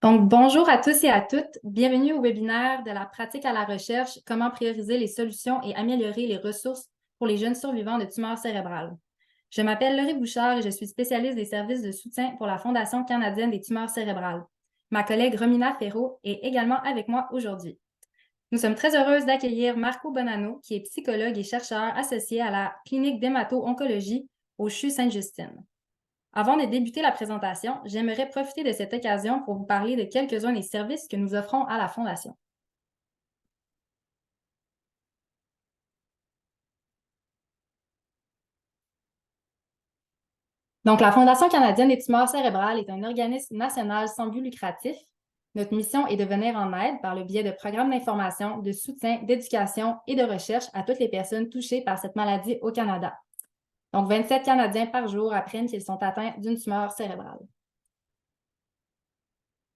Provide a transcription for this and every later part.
Donc, bonjour à tous et à toutes. Bienvenue au webinaire de la pratique à la recherche, comment prioriser les solutions et améliorer les ressources pour les jeunes survivants de tumeurs cérébrales. Je m'appelle Laurie Bouchard et je suis spécialiste des services de soutien pour la Fondation canadienne des tumeurs cérébrales. Ma collègue Romina Ferraud est également avec moi aujourd'hui. Nous sommes très heureuses d'accueillir Marco Bonanno, qui est psychologue et chercheur associé à la clinique d'hémato-oncologie au CHU Sainte-Justine. Avant de débuter la présentation, j'aimerais profiter de cette occasion pour vous parler de quelques-uns des services que nous offrons à la Fondation. Donc, la Fondation canadienne des tumeurs cérébrales est un organisme national sans but lucratif. Notre mission est de venir en aide par le biais de programmes d'information, de soutien, d'éducation et de recherche à toutes les personnes touchées par cette maladie au Canada. Donc, 27 Canadiens par jour apprennent qu'ils sont atteints d'une tumeur cérébrale.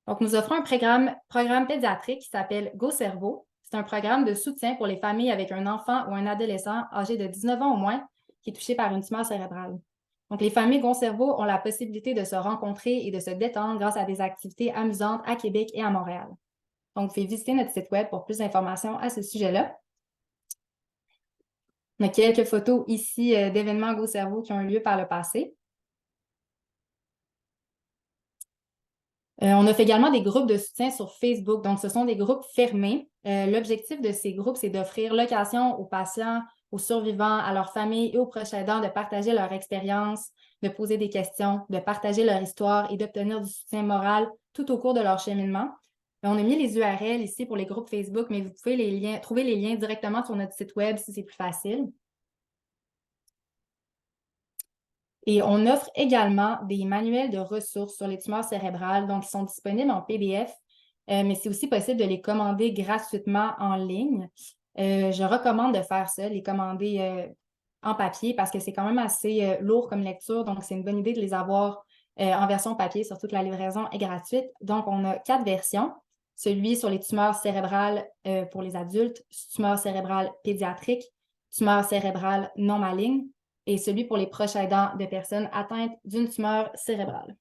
Donc, nous offrons un programme pédiatrique qui s'appelle Go Cerveau. C'est un programme de soutien pour les familles avec un enfant ou un adolescent âgé de 19 ans au moins qui est touché par une tumeur cérébrale. Donc, les familles Go Cerveau ont la possibilité de se rencontrer et de se détendre grâce à des activités amusantes à Québec et à Montréal. Donc, vous pouvez visiter notre site web pour plus d'informations à ce sujet-là. On a quelques photos ici d'événements Go Cerveau qui ont eu lieu par le passé. On offre également des groupes de soutien sur Facebook. Donc, ce sont des groupes fermés. L'objectif de ces groupes, c'est d'offrir l'occasion aux patients, aux survivants, à leurs familles et aux proches aidants de partager leur expérience, de poser des questions, de partager leur histoire et d'obtenir du soutien moral tout au cours de leur cheminement. On a mis les URL ici pour les groupes Facebook, mais vous pouvez trouver les liens directement sur notre site web si c'est plus facile. Et on offre également des manuels de ressources sur les tumeurs cérébrales, donc ils sont disponibles en PDF, mais c'est aussi possible de les commander gratuitement en ligne. Je recommande de faire ça, les commander en papier parce que c'est quand même assez lourd comme lecture, donc c'est une bonne idée de les avoir en version papier, surtout que la livraison est gratuite. Donc, on a 4 versions. Celui sur les tumeurs cérébrales pour les adultes, tumeurs cérébrales pédiatriques, tumeurs cérébrales non malignes, et celui pour les proches aidants de personnes atteintes d'une tumeur cérébrale.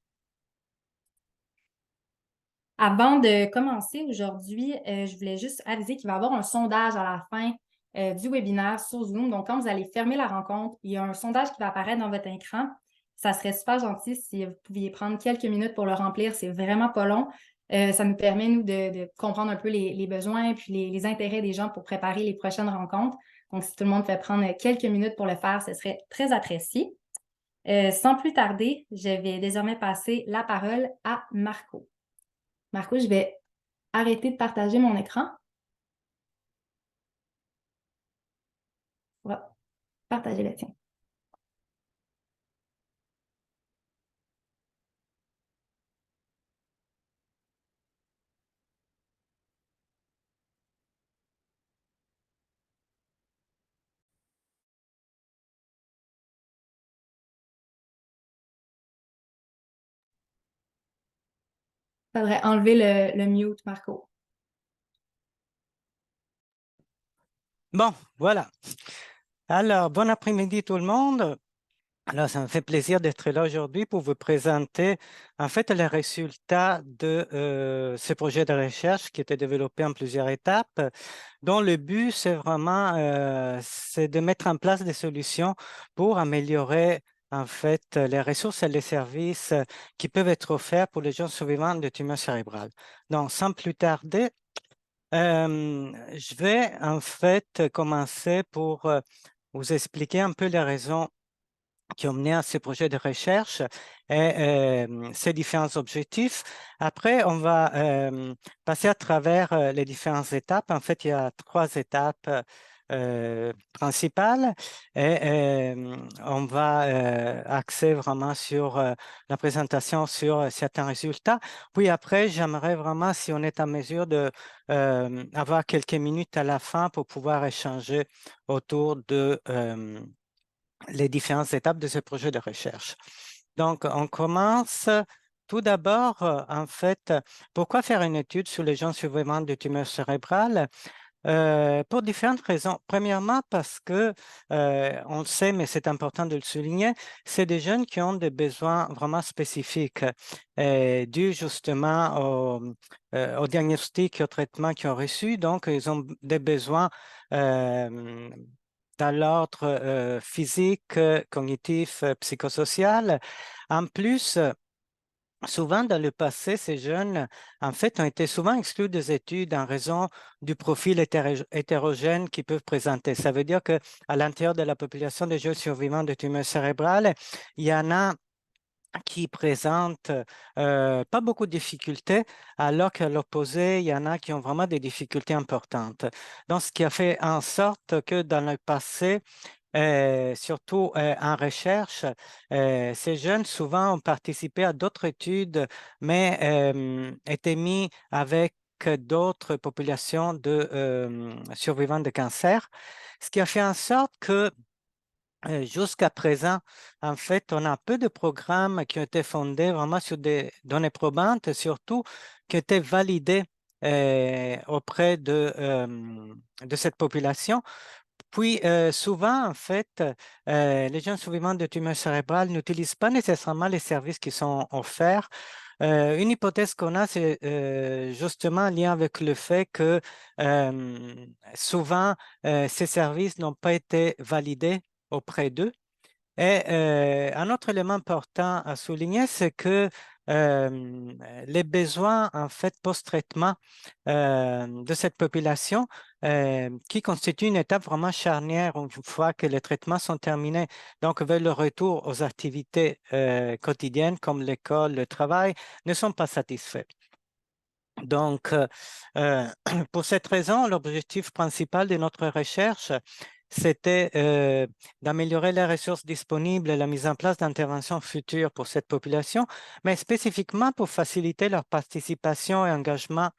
Avant de commencer aujourd'hui, je voulais juste aviser qu'il va y avoir un sondage à la fin du webinaire sur Zoom. Donc, quand vous allez fermer la rencontre, il y a un sondage qui va apparaître dans votre écran. Ça serait super gentil si vous pouviez prendre quelques minutes pour le remplir. C'est vraiment pas long. Ça nous permet, nous, de comprendre un peu les besoins puis les intérêts des gens pour préparer les prochaines rencontres. Donc, si tout le monde fait prendre quelques minutes pour le faire, ce serait très apprécié. Sans plus tarder, je vais désormais passer la parole à Marco. Marco, je vais arrêter de partager mon écran. On va partager le tien. Il faudrait enlever le mute, Marco. Bon, voilà. Alors, bon après-midi tout le monde. Alors, ça me fait plaisir d'être là aujourd'hui pour vous présenter en fait les résultats de ce projet de recherche qui était développé en plusieurs étapes, dont le but, c'est vraiment c'est de mettre en place des solutions pour améliorer en fait les ressources et les services qui peuvent être offerts pour les gens survivants de tumeurs cérébrales. Donc, sans plus tarder, je vais en fait commencer pour vous expliquer un peu les raisons qui ont mené à ce projet de recherche et ses différents objectifs. Après, on va passer à travers les différentes étapes. En fait, il y a 3 étapes principales et on va axer vraiment sur la présentation sur certains résultats. Puis après, j'aimerais vraiment, si on est en mesure de avoir quelques minutes à la fin pour pouvoir échanger autour de les différentes étapes de ce projet de recherche. Donc, on commence tout d'abord, en fait, pourquoi faire une étude sur les gens survivants de tumeurs cérébrales? Pour différentes raisons. Premièrement, parce que, on le sait, mais c'est important de le souligner, c'est des jeunes qui ont des besoins vraiment spécifiques, dus justement au diagnostic et au traitement qu'ils ont reçu. Donc, ils ont des besoins dans l'ordre physique, cognitif, psychosocial. En plus, souvent, dans le passé, ces jeunes, en fait, ont été souvent exclus des études en raison du profil hétérogène qu'ils peuvent présenter. Ça veut dire qu'à l'intérieur de la population des jeunes survivants de tumeurs cérébrales, il y en a qui présentent pas beaucoup de difficultés, alors qu'à l'opposé, il y en a qui ont vraiment des difficultés importantes. Donc, ce qui a fait en sorte que dans le passé, surtout en recherche, ces jeunes souvent ont participé à d'autres études, mais étaient mis avec d'autres populations de survivants de cancer, ce qui a fait en sorte que jusqu'à présent, en fait, on a peu de programmes qui ont été fondés vraiment sur des données probantes, et surtout qui ont été validés auprès de cette population. Puis, souvent, en fait, les jeunes survivants de tumeurs cérébrales n'utilisent pas nécessairement les services qui sont offerts. Une hypothèse qu'on a, c'est justement en lien avec le fait que souvent, ces services n'ont pas été validés auprès d'eux. Et un autre élément important à souligner, c'est que les besoins en fait post-traitement de cette population qui constitue une étape vraiment charnière une fois que les traitements sont terminés, donc vers le retour aux activités quotidiennes comme l'école, le travail, ne sont pas satisfaits. Donc, pour cette raison, l'objectif principal de notre recherche, c'était d'améliorer les ressources disponibles et la mise en place d'interventions futures pour cette population, mais spécifiquement pour faciliter leur participation et engagement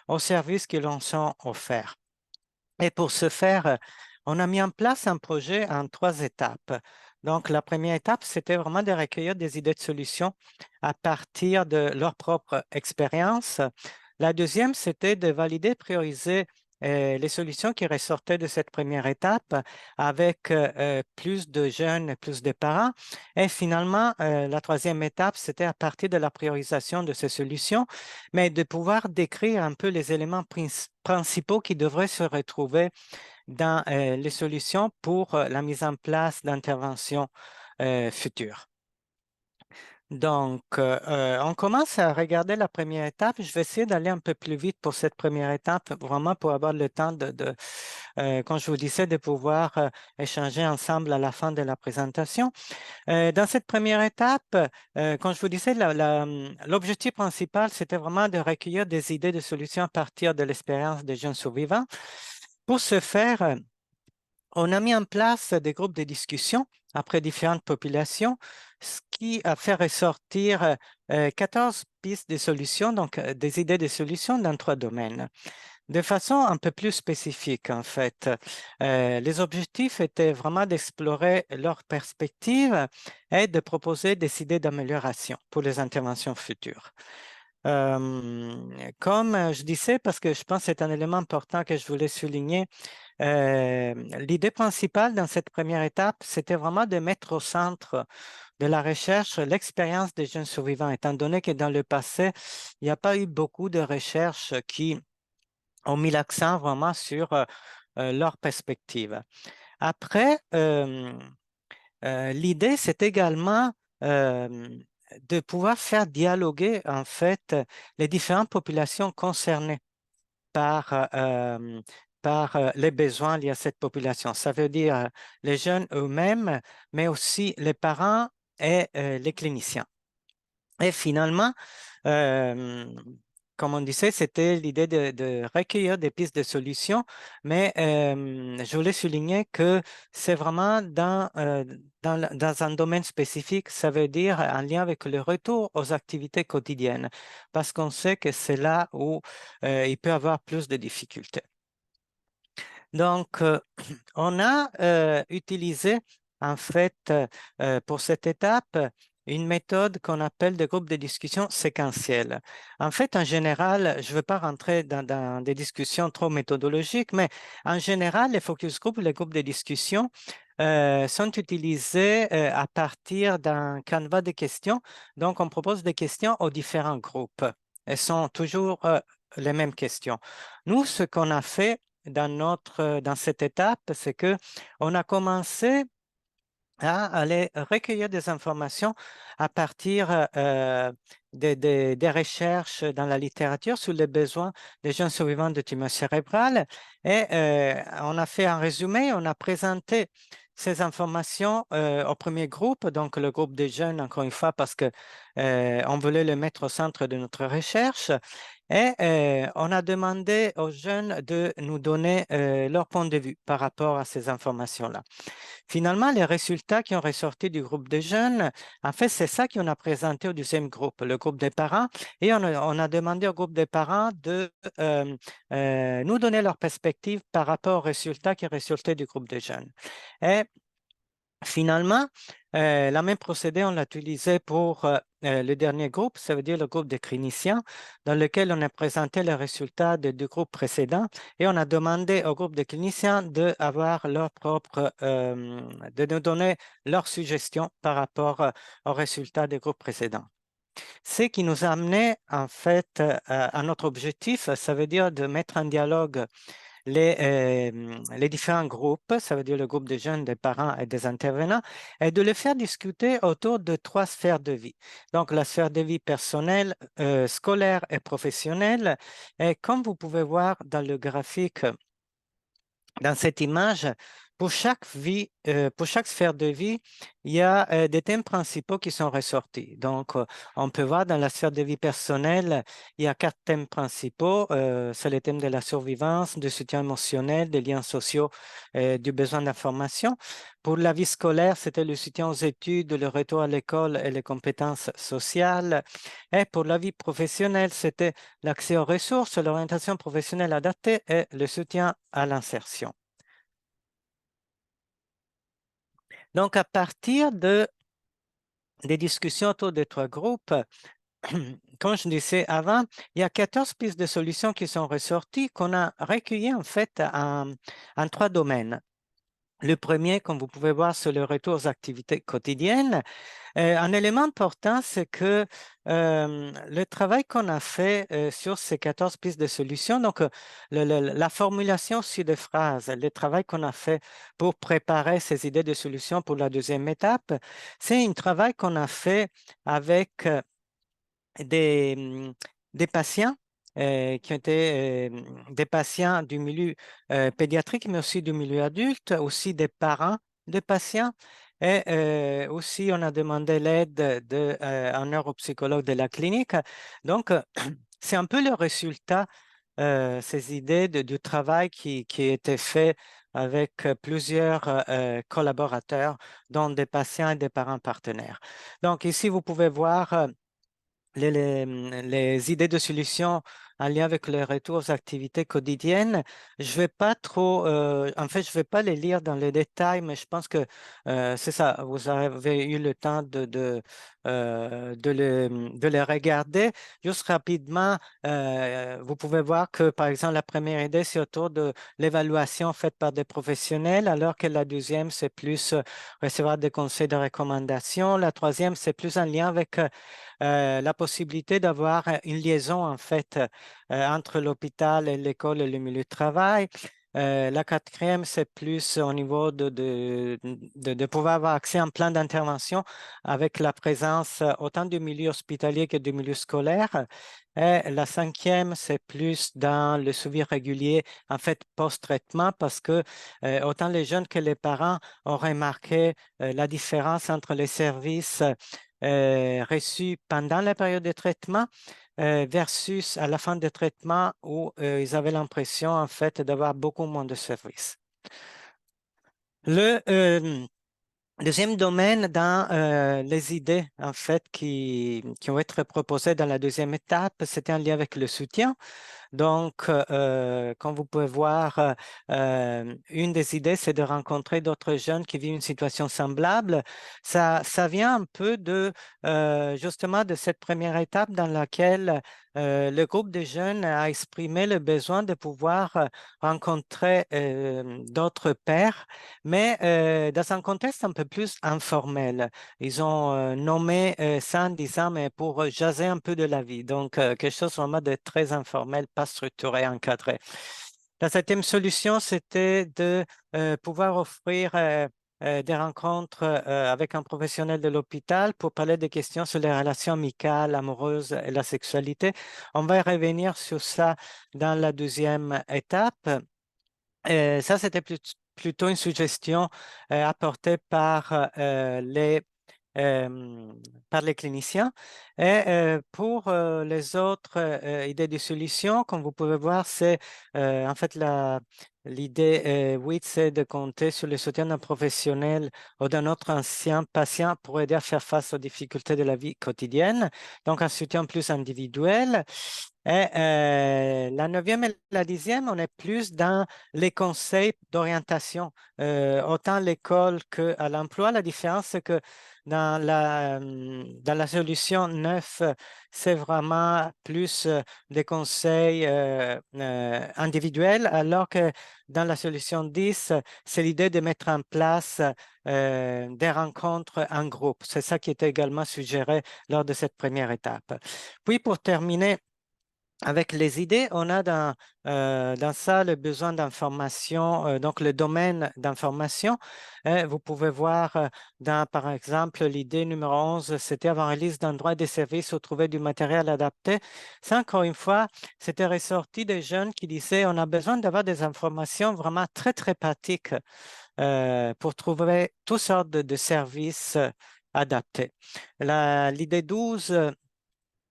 aux services qui leur sont offerts. Et pour ce faire, on a mis en place un projet en 3 étapes. Donc, la première étape, c'était vraiment de recueillir des idées de solutions à partir de leur propre expérience. La deuxième, c'était de valider, prioriser les solutions qui ressortaient de cette première étape avec plus de jeunes, plus de parents. Et finalement, la troisième étape, c'était à partir de la priorisation de ces solutions, mais de pouvoir décrire un peu les éléments principaux qui devraient se retrouver dans les solutions pour la mise en place d'interventions futures. Donc, on commence à regarder la première étape. Je vais essayer d'aller un peu plus vite pour cette première étape, vraiment pour avoir le temps comme je vous disais, de pouvoir échanger ensemble à la fin de la présentation. Dans cette première étape, comme je vous disais, l'objectif principal, c'était vraiment de recueillir des idées de solutions à partir de l'expérience des jeunes survivants. Pour ce faire, on a mis en place des groupes de discussion après différentes populations, ce qui a fait ressortir 14 pistes de solutions, donc des idées de solutions dans 3 domaines. De façon un peu plus spécifique, en fait, les objectifs étaient vraiment d'explorer leurs perspectives et de proposer des idées d'amélioration pour les interventions futures. Comme je disais, parce que je pense que c'est un élément important que je voulais souligner, l'idée principale dans cette première étape, c'était vraiment de mettre au centre de la recherche l'expérience des jeunes survivants, étant donné que dans le passé, il n'y a pas eu beaucoup de recherches qui ont mis l'accent vraiment sur leur perspective. Après, l'idée, c'est également de pouvoir faire dialoguer en fait les différentes populations concernées par, les besoins liés à cette population. Ça veut dire les jeunes eux-mêmes, mais aussi les parents et les cliniciens. Et finalement, comme on disait, c'était l'idée de recueillir des pistes de solutions, mais je voulais souligner que c'est vraiment dans un domaine spécifique, ça veut dire en lien avec le retour aux activités quotidiennes, parce qu'on sait que c'est là où il peut y avoir plus de difficultés. Donc, on a utilisé, en fait, pour cette étape, une méthode qu'on appelle des groupes de discussion séquentiels. En fait, en général, je ne veux pas rentrer dans des discussions trop méthodologiques, mais en général, les focus groups, les groupes de discussion, sont utilisés à partir d'un canevas de questions. Donc, on propose des questions aux différents groupes. Elles sont toujours les mêmes questions. Nous, ce qu'on a fait dans cette étape, c'est que on a commencé à aller recueillir des informations à partir des recherches dans la littérature sur les besoins des jeunes survivants de tumeurs cérébrales. Et on a fait un résumé, on a présenté ces informations au premier groupe, donc le groupe des jeunes, encore une fois, parce que on voulait le mettre au centre de notre recherche. Et on a demandé aux jeunes de nous donner leur point de vue par rapport à ces informations-là. Finalement, les résultats qui ont ressorti du groupe des jeunes, en fait, c'est ça qu'on a présenté au deuxième groupe, le groupe des parents, et on a demandé au groupe des parents de nous donner leur perspective par rapport aux résultats qui résultaient du groupe des jeunes. Et finalement, la même procédé, on l'a utilisé pour le dernier groupe, ça veut dire le groupe des cliniciens, dans lequel on a présenté les résultats du groupe précédent et on a demandé au groupe des cliniciens d'avoir de nous donner leurs suggestions par rapport aux résultats des groupes précédents. Ce qui nous a amené en fait à notre objectif, ça veut dire de mettre en dialogue les différents groupes, ça veut dire le groupe des jeunes, des parents et des intervenants, et de les faire discuter autour de 3 sphères de vie. Donc, la sphère de vie personnelle, scolaire et professionnelle. Et comme vous pouvez voir dans le graphique, dans cette image, pour chaque sphère de vie, il y a des thèmes principaux qui sont ressortis. Donc, on peut voir dans la sphère de vie personnelle, il y a 4 thèmes principaux. C'est le thème de la survivance, du soutien émotionnel, des liens sociaux, du besoin d'information. Pour la vie scolaire, c'était le soutien aux études, le retour à l'école et les compétences sociales. Et pour la vie professionnelle, c'était l'accès aux ressources, l'orientation professionnelle adaptée et le soutien à l'insertion. Donc, à partir des discussions autour des 3 groupes, comme je disais avant, il y a 14 pistes de solutions qui sont ressorties qu'on a recueillies en fait en 3 domaines. Le premier, comme vous pouvez voir, c'est le retour aux activités quotidiennes. Un élément important, c'est que le travail qu'on a fait sur ces 14 pistes de solutions, donc la formulation sur des phrases, le travail qu'on a fait pour préparer ces idées de solutions pour la deuxième étape, c'est un travail qu'on a fait avec des patients qui ont été des patients du milieu pédiatrique, mais aussi du milieu adulte, aussi des parents de patients. Et aussi, on a demandé l'aide d'un neuropsychologue de la clinique. Donc, c'est un peu le résultat, ces idées du travail qui a été fait avec plusieurs collaborateurs, dont des patients et des parents partenaires. Donc, ici, vous pouvez voir les idées de solutions en lien avec le retour aux activités quotidiennes. Je vais pas trop, en fait, je vais pas les lire dans les détails, mais je pense que c'est ça, vous avez eu le temps de les regarder. Juste rapidement, vous pouvez voir que, par exemple, la première idée, c'est autour de l'évaluation faite par des professionnels, alors que la deuxième, c'est plus recevoir des conseils de recommandation. La troisième, c'est plus en lien avec la possibilité d'avoir une liaison en fait entre l'hôpital et l'école et le milieu de travail. La quatrième, c'est plus au niveau de pouvoir avoir accès à un plan d'intervention avec la présence autant du milieu hospitalier que du milieu scolaire. Et la cinquième, c'est plus dans le suivi régulier, en fait, post-traitement, parce que autant les jeunes que les parents ont remarqué la différence entre les services reçus pendant la période de traitement versus à la fin du traitement où ils avaient l'impression en fait d'avoir beaucoup moins de services. Le deuxième domaine dans les idées en fait qui ont été proposées dans la deuxième étape, c'était en lien avec le soutien. Donc, comme vous pouvez voir, une des idées, c'est de rencontrer d'autres jeunes qui vivent une situation semblable. Ça vient un peu de, justement, de cette première étape dans laquelle le groupe de jeunes a exprimé le besoin de pouvoir rencontrer d'autres pairs, mais dans un contexte un peu plus informel. Ils ont nommé ça en disant, mais pour jaser un peu de la vie. Donc, quelque chose vraiment de très informel, pas structuré, encadré. La septième solution, c'était de pouvoir offrir des rencontres avec un professionnel de l'hôpital pour parler des questions sur les relations amicales, amoureuses et la sexualité. On va y revenir sur ça dans la deuxième étape. Ça, c'était plutôt une suggestion apportée euh, par les cliniciens. Et pour les autres idées de solutions, comme vous pouvez voir, c'est en fait l'idée 8, c'est de compter sur le soutien d'un professionnel ou d'un autre ancien patient pour aider à faire face aux difficultés de la vie quotidienne. Donc, un soutien plus individuel. Et la neuvième et la dixième, on est plus dans les conseils d'orientation, autant à l'école qu'à l'emploi. La différence, c'est que dans la solution 9, c'est vraiment plus des conseils individuels, alors que dans la solution 10, c'est l'idée de mettre en place des rencontres en groupe. C'est ça qui était également suggéré lors de cette première étape. Puis, pour terminer, avec les idées, on a dans ça le besoin d'information, donc le domaine d'information. Vous pouvez voir par exemple, l'idée numéro 11, c'était avoir une liste d'endroits et des services où trouver du matériel adapté. Ça, encore une fois, c'était ressorti des jeunes qui disaient on a besoin d'avoir des informations vraiment très, très pratiques pour trouver toutes sortes de services adaptés. L'idée 12,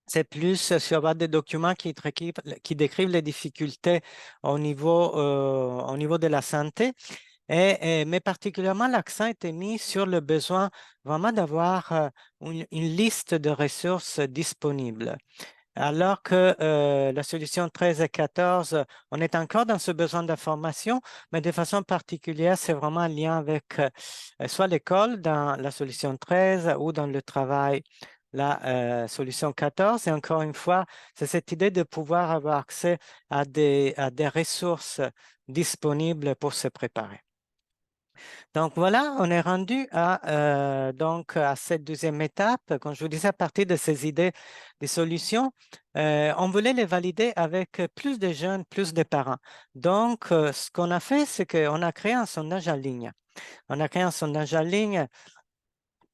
c'est plus sur base des documents qui décrivent les difficultés au niveau de la santé. Mais particulièrement, l'accent était mis sur le besoin vraiment d'avoir une liste de ressources disponibles. Alors que la solution 13 et 14, on est encore dans ce besoin d'information, mais de façon particulière, c'est vraiment un lien avec soit l'école dans la solution 13 ou dans le travail, la solution 14. Et encore une fois, c'est cette idée de pouvoir avoir accès à des ressources disponibles pour se préparer. Donc voilà, on est rendu donc à cette deuxième étape. Comme je vous disais, à partir de ces idées, des solutions, on voulait les valider avec plus de jeunes, plus de parents. Donc, ce qu'on a fait, c'est qu'on a créé un sondage en ligne. On a créé un sondage en ligne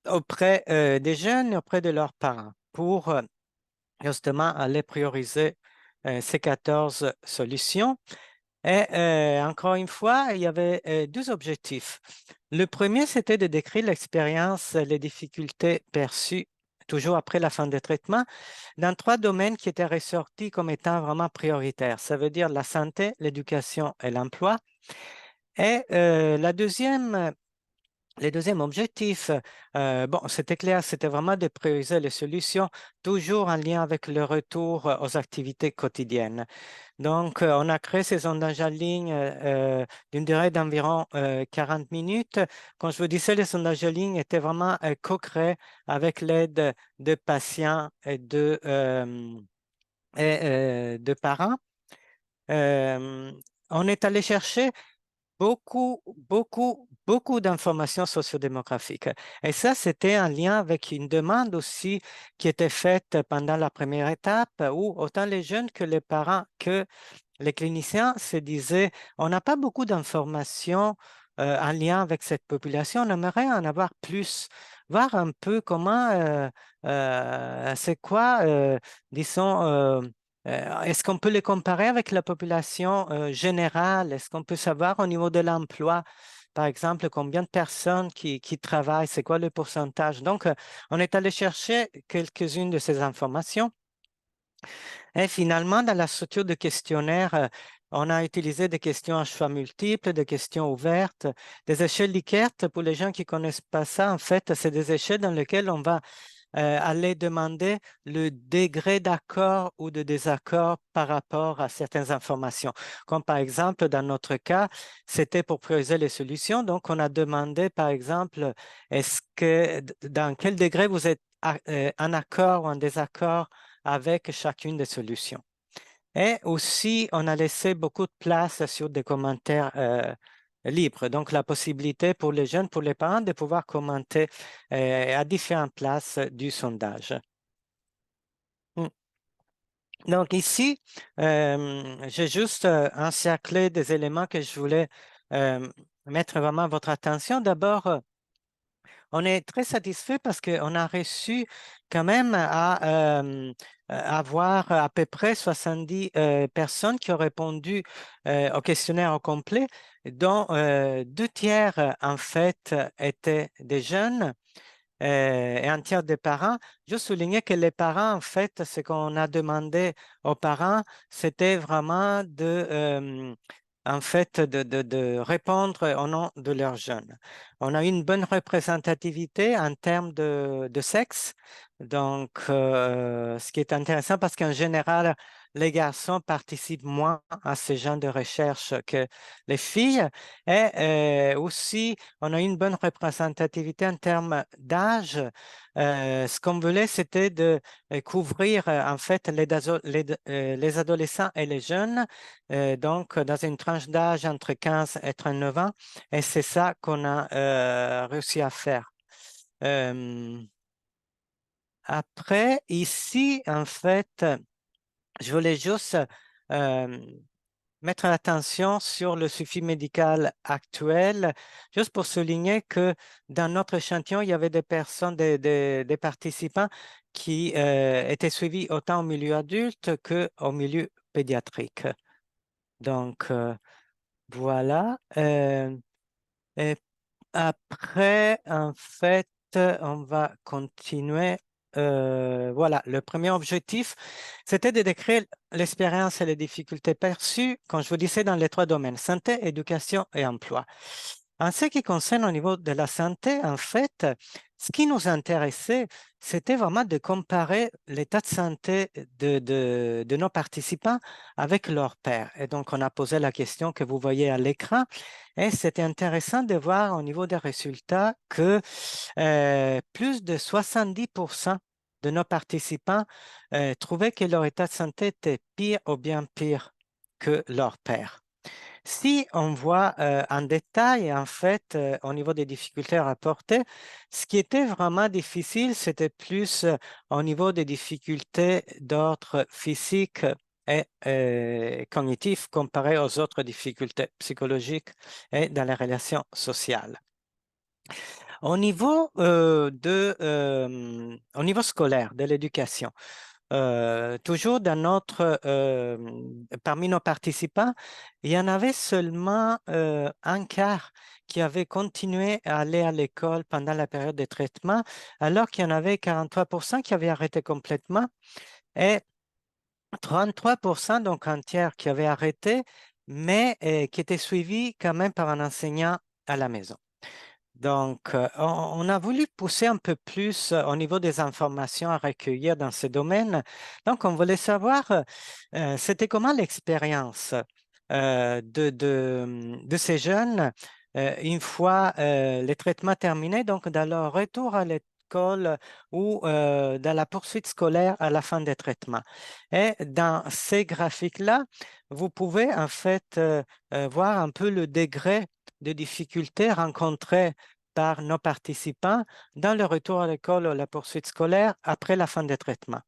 auprès des jeunes et auprès de leurs parents pour justement aller prioriser ces 14 solutions. Et encore une fois, il y avait deux objectifs. Le premier, c'était de décrire l'expérience, les difficultés perçues toujours après la fin des traitements, dans trois domaines qui étaient ressortis comme étant vraiment prioritaires. Ça veut dire la santé, l'éducation et l'emploi. Et le deuxième objectif, bon, c'était clair, c'était vraiment de prioriser les solutions, toujours en lien avec le retour aux activités quotidiennes. Donc, on a créé ces sondages en ligne d'une durée d'environ 40 minutes. Quand je vous disais, les sondages en ligne étaient vraiment co-créés avec l'aide de patients et de parents. Euh, on est allé chercher beaucoup d'informations sociodémographiques. Et ça, c'était en lien avec une demande aussi qui était faite pendant la première étape où autant les jeunes que les parents que les cliniciens se disaient, on n'a pas beaucoup d'informations en lien avec cette population, on aimerait en avoir plus, voir un peu comment, c'est quoi, disons, est-ce qu'on peut les comparer avec la population générale? Est-ce qu'on peut savoir au niveau de l'emploi, par exemple, combien de personnes qui travaillent, c'est quoi le pourcentage? Donc, on est allé chercher quelques-unes de ces informations. Et finalement, dans la structure de questionnaire, on a utilisé des questions à choix multiples, des questions ouvertes, des échelles Likert. Pour les gens qui ne connaissent pas ça, en fait, c'est des échelles dans lesquelles on va allait demander le degré d'accord ou de désaccord par rapport à certaines informations. Comme par exemple, dans notre cas, c'était pour prioriser les solutions. Donc, on a demandé, par exemple, dans quel degré vous êtes en accord ou en désaccord avec chacune des solutions. Et aussi, on a laissé beaucoup de place sur des commentaires libres. Donc, la possibilité pour les jeunes, pour les parents, de pouvoir commenter à différentes places du sondage. Mm. Donc, ici, j'ai juste encerclé des éléments que je voulais mettre vraiment à votre attention. D'abord, on est très satisfait parce qu'on a reçu quand même à avoir à peu près 70 personnes qui ont répondu au questionnaire au complet, dont 2 tiers en fait étaient des jeunes et un tiers des parents. Je soulignais que les parents, en fait, ce qu'on a demandé aux parents, c'était vraiment en fait, de répondre au nom de leurs jeunes. On a une bonne représentativité en termes de sexe. Donc, ce qui est intéressant parce qu'en général, les garçons participent moins à ce genre de recherche que les filles. Et aussi, on a une bonne représentativité en termes d'âge. Ce qu'on voulait, c'était de couvrir en fait les adolescents et les jeunes, donc dans une tranche d'âge entre 15 et 39 ans. Et c'est ça qu'on a réussi à faire. Après, ici, en fait, je voulais juste euh, mettre l'attention sur le suivi médical actuel, juste pour souligner que dans notre échantillon, il y avait des personnes, des participants qui étaient suivis autant au milieu adulte qu'au milieu pédiatrique. Donc, voilà. Et après, en fait, on va continuer. Voilà, le premier objectif, c'était de décrire l'expérience et les difficultés perçues, comme je vous disais, dans les 3 domaines, santé, éducation et emploi. En ce qui concerne au niveau de la santé, en fait, ce qui nous intéressait, c'était vraiment de comparer l'état de santé de nos participants avec leur père. Et donc, on a posé la question que vous voyez à l'écran. Et c'était intéressant de voir au niveau des résultats que plus de 70% de nos participants trouvaient que leur état de santé était pire ou bien pire que leur père. Si on voit en détail, en fait, au niveau des difficultés rapportées, ce qui était vraiment difficile, c'était plus au niveau des difficultés d'ordre physique et cognitif comparé aux autres difficultés psychologiques et dans les relations sociales. Au niveau, au niveau scolaire, de l'éducation, toujours parmi nos participants, il y en avait seulement un quart qui avait continué à aller à l'école pendant la période de traitement, alors qu'il y en avait 43% qui avaient arrêté complètement et 33%, donc un tiers, qui avaient arrêté, mais qui étaient suivis quand même par un enseignant à la maison. Donc, on a voulu pousser un peu plus au niveau des informations à recueillir dans ce domaine. Donc, on voulait savoir, c'était comment l'expérience de ces jeunes une fois les traitements terminés, donc dans leur retour à l'école ou dans la poursuite scolaire à la fin des traitements. Et dans ces graphiques-là, vous pouvez en fait voir un peu le degré de difficultés rencontrées par nos participants dans le retour à l'école ou la poursuite scolaire après la fin des traitements.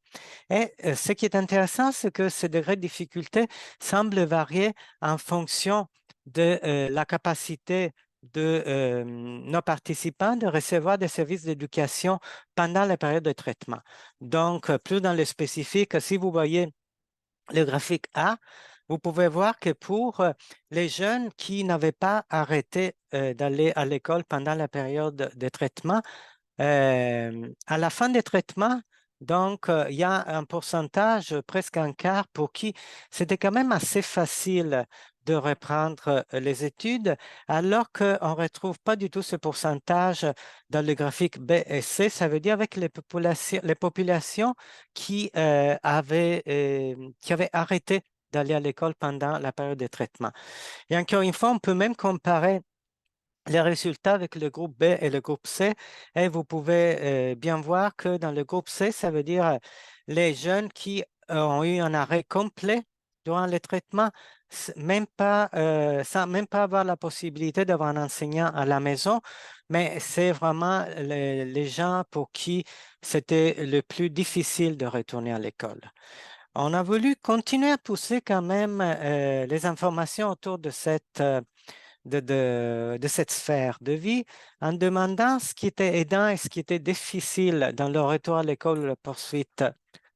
Et ce qui est intéressant, c'est que ce degré de difficulté semble varier en fonction de la capacité de nos participants de recevoir des services d'éducation pendant la période de traitement. Donc, plus dans le spécifique, si vous voyez le graphique A, vous pouvez voir que pour les jeunes qui n'avaient pas arrêté d'aller à l'école pendant la période de traitement, à la fin des traitements, donc, il y a un pourcentage, presque un quart, pour qui c'était quand même assez facile de reprendre les études, alors qu'on ne retrouve pas du tout ce pourcentage dans le graphique B et C. Ça veut dire avec les populations qui avaient arrêté d'aller à l'école pendant la période de traitement. Et encore une fois, on peut même comparer les résultats avec le groupe B et le groupe C. Et vous pouvez bien voir que dans le groupe C, ça veut dire les jeunes qui ont eu un arrêt complet durant le traitement, même pas, sans même pas avoir la possibilité d'avoir un enseignant à la maison, mais c'est vraiment les gens pour qui c'était le plus difficile de retourner à l'école. On a voulu continuer à pousser quand même les informations autour de cette sphère de vie en demandant ce qui était aidant et ce qui était difficile dans le retour à l'école ou la poursuite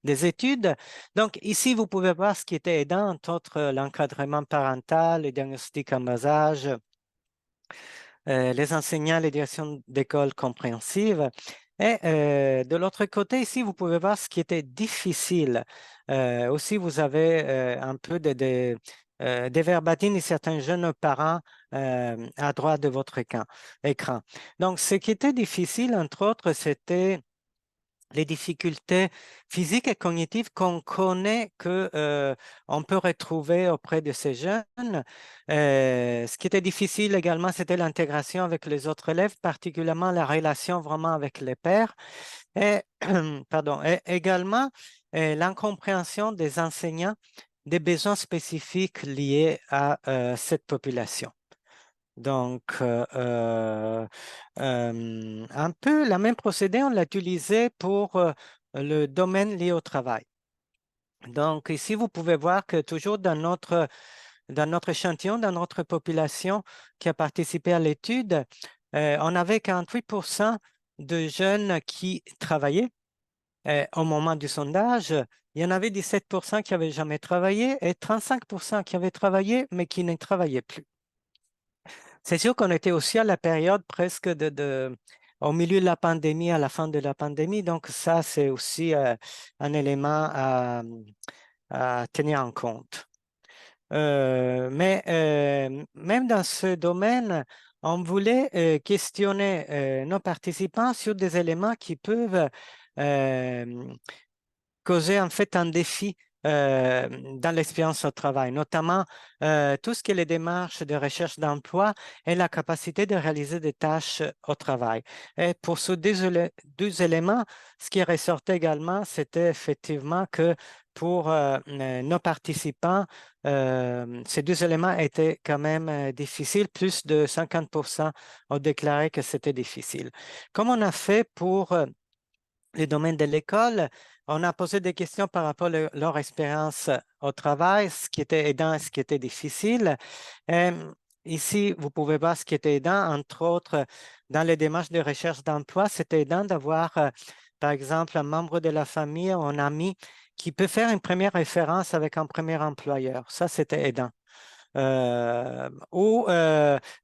des études. Donc, ici, vous pouvez voir ce qui était aidant, entre autres l'encadrement parental, le diagnostic en bas âge, les enseignants, les directions d'école compréhensives. Et de l'autre côté, ici, vous pouvez voir ce qui était difficile. Aussi, vous avez un peu des verbatines de certains jeunes parents à droite de votre écran. Donc, ce qui était difficile, entre autres, c'était les difficultés physiques et cognitives qu'on connaît on peut retrouver auprès de ces jeunes. Ce qui était difficile également, c'était l'intégration avec les autres élèves, particulièrement la relation vraiment avec les pairs. Et, pardon, et également l'incompréhension des enseignants des besoins spécifiques liés à cette population. Donc, un peu la même procédé, on l'a utilisé pour le domaine lié au travail. Donc, ici, vous pouvez voir que toujours dans notre échantillon, dans notre population qui a participé à l'étude, on avait 48% de jeunes qui travaillaient au moment du sondage. Il y en avait 17% qui n'avaient jamais travaillé et 35% qui avaient travaillé, mais qui ne travaillaient plus. C'est sûr qu'on était aussi à la période presque au milieu de la pandémie, à la fin de la pandémie. Donc, ça, c'est aussi un élément à tenir en compte. Mais même dans ce domaine, on voulait questionner nos participants sur des éléments qui peuvent causer en fait un défi dans l'expérience au travail, notamment tout ce qui est les démarches de recherche d'emploi et la capacité de réaliser des tâches au travail. Et pour ces deux éléments, ce qui ressortait également, c'était effectivement que pour nos participants, ces deux éléments étaient quand même difficiles. Plus de 50% ont déclaré que c'était difficile. Comme on a fait pour les domaines de l'école, on a posé des questions par rapport à leur expérience au travail, ce qui était aidant et ce qui était difficile. Ici, vous pouvez voir ce qui était aidant, entre autres, dans les démarches de recherche d'emploi, c'était aidant d'avoir, par exemple, un membre de la famille ou un ami qui peut faire une première référence avec un premier employeur. Ça, c'était aidant. Ou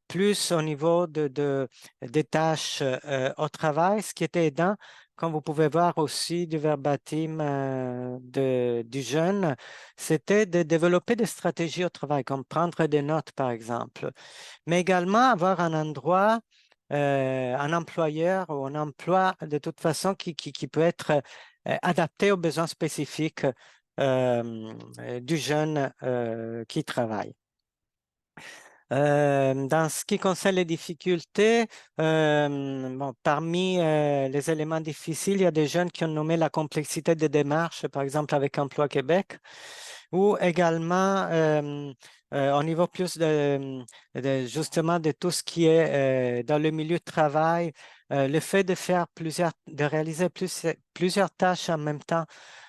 plus au niveau des tâches au travail, ce qui était aidant, comme vous pouvez voir aussi du verbatim du jeune, c'était de développer des stratégies au travail, comme prendre des notes, par exemple, mais également avoir un endroit, un employeur ou un emploi de toute façon qui peut être adapté aux besoins spécifiques du jeune qui travaille. Dans ce qui concerne les difficultés, parmi les éléments difficiles, il y a des jeunes qui ont nommé la complexité des démarches, par exemple avec Emploi Québec, ou également au niveau plus justement de tout ce qui est dans le milieu de travail, le fait de réaliser plusieurs tâches en même temps,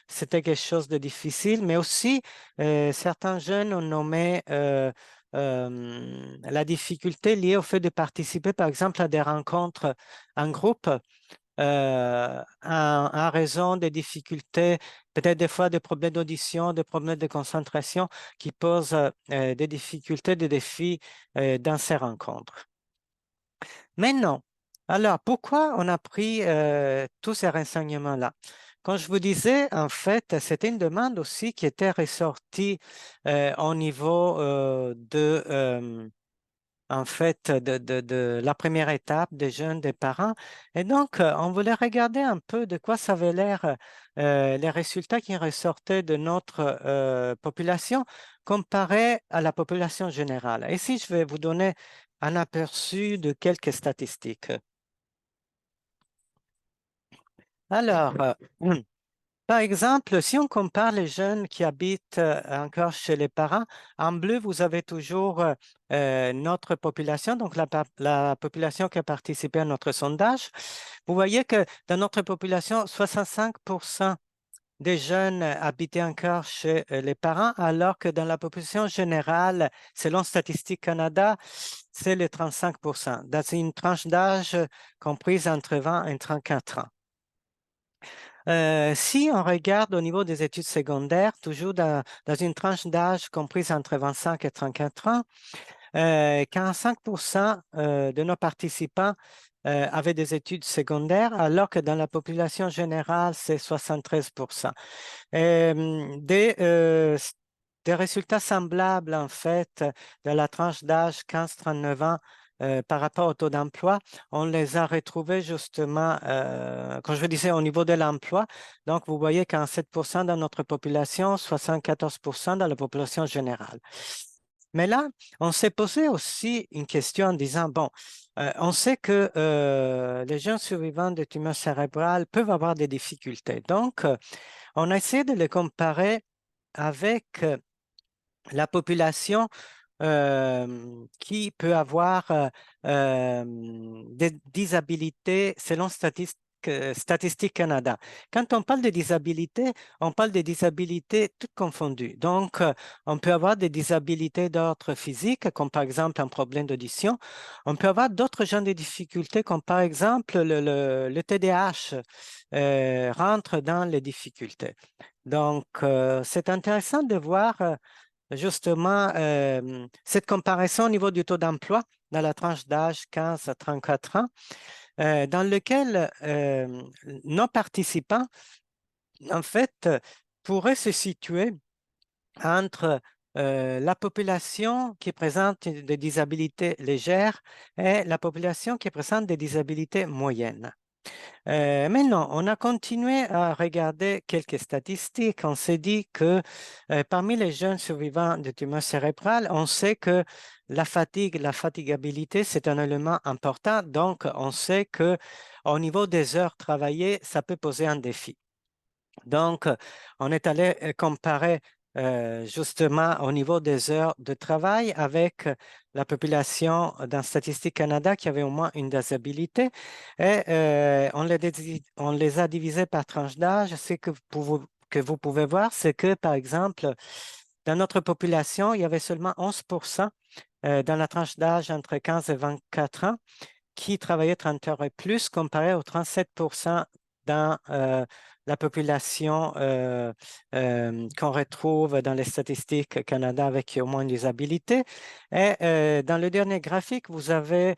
c'était quelque chose de difficile, mais aussi certains jeunes ont nommé la difficulté liée au fait de participer, par exemple, à des rencontres en groupe en raison des difficultés, peut-être des fois des problèmes d'audition, des problèmes de concentration qui posent des difficultés, des défis dans ces rencontres. Mais non. Alors, pourquoi on a pris tous ces renseignements-là? Comme je vous disais, en fait, c'était une demande aussi qui était ressortie au niveau en fait, de la première étape des jeunes, des parents. Et donc, on voulait regarder un peu de quoi ça avait l'air, les résultats qui ressortaient de notre population comparés à la population générale. Et si je vais vous donner un aperçu de quelques statistiques. Alors, par exemple, si on compare les jeunes qui habitent encore chez les parents, en bleu, vous avez toujours notre population, donc la population qui a participé à notre sondage. Vous voyez que dans notre population, 65% des jeunes habitaient encore chez les parents, alors que dans la population générale, selon Statistique Canada, c'est les 35%, dans une tranche d'âge comprise entre 20 et 34 ans. Si on regarde au niveau des études secondaires, toujours dans une tranche d'âge comprise entre 25 et 34 ans, 45% de nos participants avaient des études secondaires, alors que dans la population générale, c'est 73%. Des résultats semblables, en fait, de la tranche d'âge 15-39 ans par rapport au taux d'emploi, on les a retrouvés justement, comme je vous disais, au niveau de l'emploi. Donc, vous voyez qu'en 7% dans notre population, 74% dans la population générale. Mais là, on s'est posé aussi une question en disant, bon, on sait que les jeunes survivants de tumeurs cérébrales peuvent avoir des difficultés. Donc, on a essayé de les comparer avec la population qui peut avoir des disabilités selon Statistique Canada. Quand on parle de disabilité, on parle de disabilités toutes confondues. Donc, on peut avoir des disabilités d'ordre physique, comme par exemple un problème d'audition. On peut avoir d'autres genres de difficultés, comme par exemple le TDAH rentre dans les difficultés. Donc, c'est intéressant de voir justement cette comparaison au niveau du taux d'emploi dans la tranche d'âge 15 à 34 ans, dans lequel nos participants, en fait, pourraient se situer entre la population qui présente des disabilités légères et la population qui présente des disabilités moyennes. Maintenant, on a continué à regarder quelques statistiques. On s'est dit que parmi les jeunes survivants de tumeurs cérébrales, on sait que la fatigue, la fatigabilité, c'est un élément important. Donc, on sait que au niveau des heures travaillées, ça peut poser un défi. Donc, on est allé comparer justement au niveau des heures de travail avec la population dans Statistique Canada qui avait au moins une disabilité et on les a divisés par tranche d'âge. Ce que vous pouvez voir, c'est que, par exemple, dans notre population, il y avait seulement 11% dans la tranche d'âge entre 15 et 24 ans qui travaillaient 30 heures et plus, comparé aux 37% dans la population qu'on retrouve dans les statistiques Canada avec au moins une disabilité. Et dans le dernier graphique, vous avez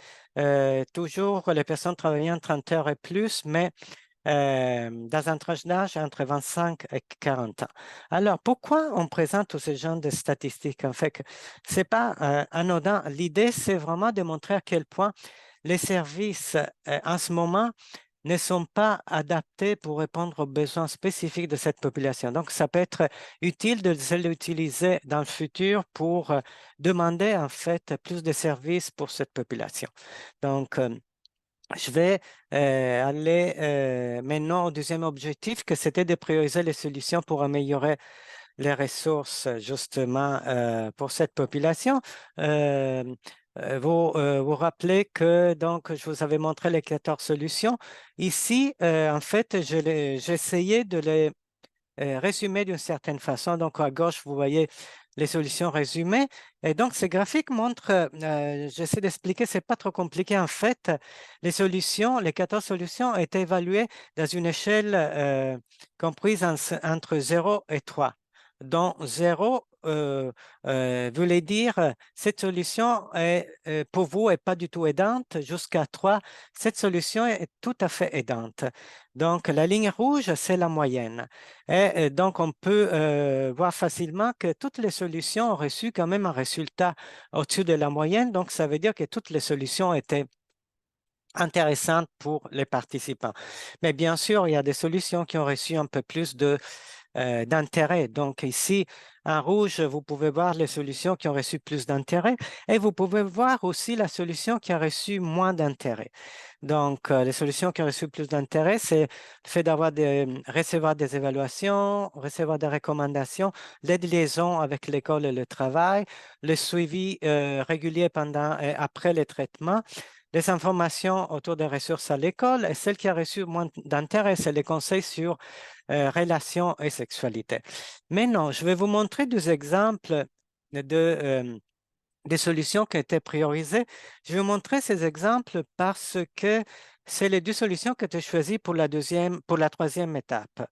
toujours les personnes travaillant 30 heures et plus, mais dans un tranche d'âge entre 25 et 40 ans. Alors, pourquoi on présente tous ces genres de statistiques? En fait, ce n'est pas anodin. L'idée, c'est vraiment de montrer à quel point les services en ce moment ne sont pas adaptés pour répondre aux besoins spécifiques de cette population. Donc, ça peut être utile de l'utiliser dans le futur pour demander en fait plus de services pour cette population. Donc, je vais aller maintenant au deuxième objectif, que c'était de prioriser les solutions pour améliorer les ressources justement pour cette population. Vous rappelez que donc je vous avais montré les 14 solutions. Ici, en fait, j'ai essayé de les résumer d'une certaine façon. Donc, à gauche, vous voyez les solutions résumées. Et donc, ces graphiques montrent, j'essaie d'expliquer, ce n'est pas trop compliqué. En fait, les solutions, les 14 solutions ont été évaluées dans une échelle comprise entre 0 et 3. dont 0 voulait dire cette solution est, pour vous n'est pas du tout aidante, jusqu'à 3, cette solution est tout à fait aidante. Donc, la ligne rouge, c'est la moyenne. Et donc, on peut voir facilement que toutes les solutions ont reçu quand même un résultat au-dessus de la moyenne. Donc, ça veut dire que toutes les solutions étaient intéressantes pour les participants. Mais bien sûr, il y a des solutions qui ont reçu un peu plus d'intérêt. Donc ici, en rouge, vous pouvez voir les solutions qui ont reçu plus d'intérêt et vous pouvez voir aussi la solution qui a reçu moins d'intérêt. Donc, les solutions qui ont reçu plus d'intérêt, c'est le fait recevoir des évaluations, recevoir des recommandations, l'aide liaison avec l'école et le travail, le suivi régulier pendant et après les traitements, les informations autour des ressources à l'école et celle qui a reçu moins d'intérêt, c'est les conseils sur relations et sexualité. Maintenant, je vais vous montrer deux exemples des solutions qui étaient priorisées. Je vais vous montrer ces exemples parce que c'est les deux solutions que j'ai choisies pour la troisième étape.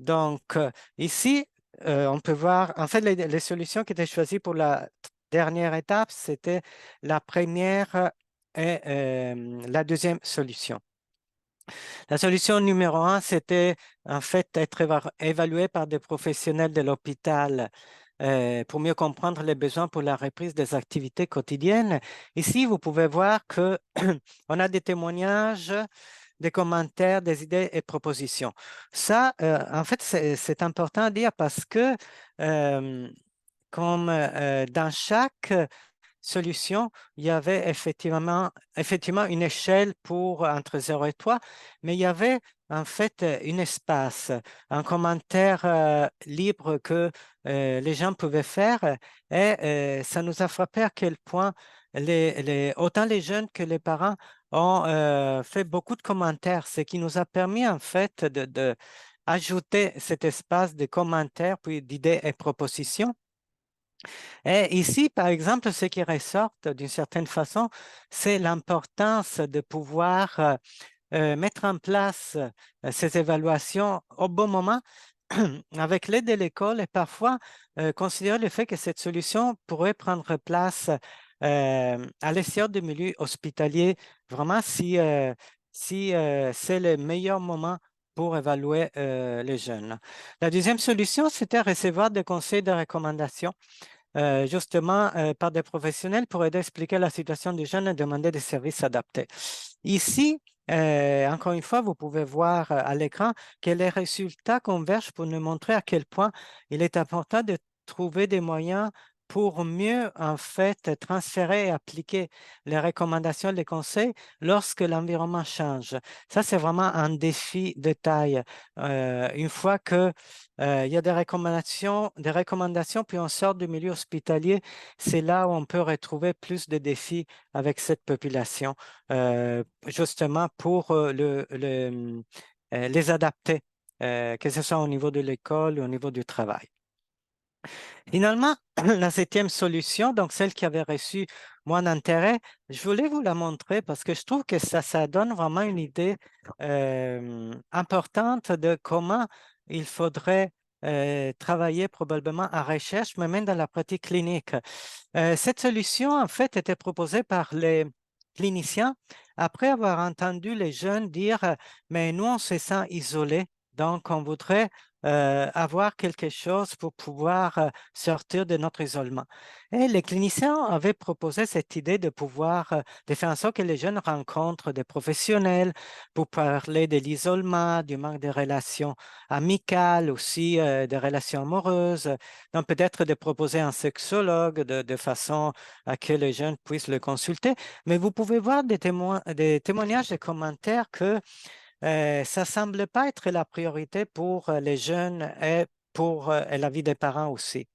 Donc, ici, on peut voir, en fait, les solutions qui étaient choisies pour la dernière étape, c'était la première et la deuxième solution. La solution numéro un, c'était en fait être évalué par des professionnels de l'hôpital pour mieux comprendre les besoins pour la reprise des activités quotidiennes. Ici, vous pouvez voir que on a des témoignages, des commentaires, des idées et propositions. Ça, en fait, c'est important à dire parce que comme dans chaque solution, il y avait effectivement une échelle pour entre 0 et 3, mais il y avait en fait un espace, un commentaire libre que les gens pouvaient faire et ça nous a frappé à quel point autant les jeunes que les parents ont fait beaucoup de commentaires, ce qui nous a permis en fait de ajouter cet espace de commentaires, puis d'idées et propositions. Et ici, par exemple, ce qui ressort d'une certaine façon, c'est l'importance de pouvoir mettre en place ces évaluations au bon moment avec l'aide de l'école et parfois considérer le fait que cette solution pourrait prendre place à l'extérieur du milieu hospitalier, vraiment si c'est le meilleur moment pour évaluer les jeunes. La deuxième solution, c'était recevoir des conseils de recommandation justement par des professionnels pour aider à expliquer la situation des jeunes et demander des services adaptés. Ici, encore une fois, vous pouvez voir à l'écran que les résultats convergent pour nous montrer à quel point il est important de trouver des moyens pour mieux, en fait, transférer et appliquer les recommandations, les conseils lorsque l'environnement change. Ça, c'est vraiment un défi de taille. Une fois que il y a des recommandations, puis on sort du milieu hospitalier, c'est là où on peut retrouver plus de défis avec cette population, justement pour les adapter, que ce soit au niveau de l'école ou au niveau du travail. Finalement, la septième solution, donc celle qui avait reçu moins d'intérêt, je voulais vous la montrer parce que je trouve que ça donne vraiment une idée importante de comment il faudrait travailler probablement en recherche, mais même dans la pratique clinique. Cette solution, en fait, était proposée par les cliniciens après avoir entendu les jeunes dire, mais nous, on se sent isolés, donc on voudrait avoir quelque chose pour pouvoir sortir de notre isolement. Et les cliniciens avaient proposé cette idée de pouvoir, de faire en sorte que les jeunes rencontrent des professionnels pour parler de l'isolement, du manque de relations amicales, aussi des relations amoureuses. Donc peut-être de proposer un sexologue de façon à que les jeunes puissent le consulter. Mais vous pouvez voir des témoignages, des commentaires que ça ne semble pas être la priorité pour les jeunes et pour la vie des parents aussi.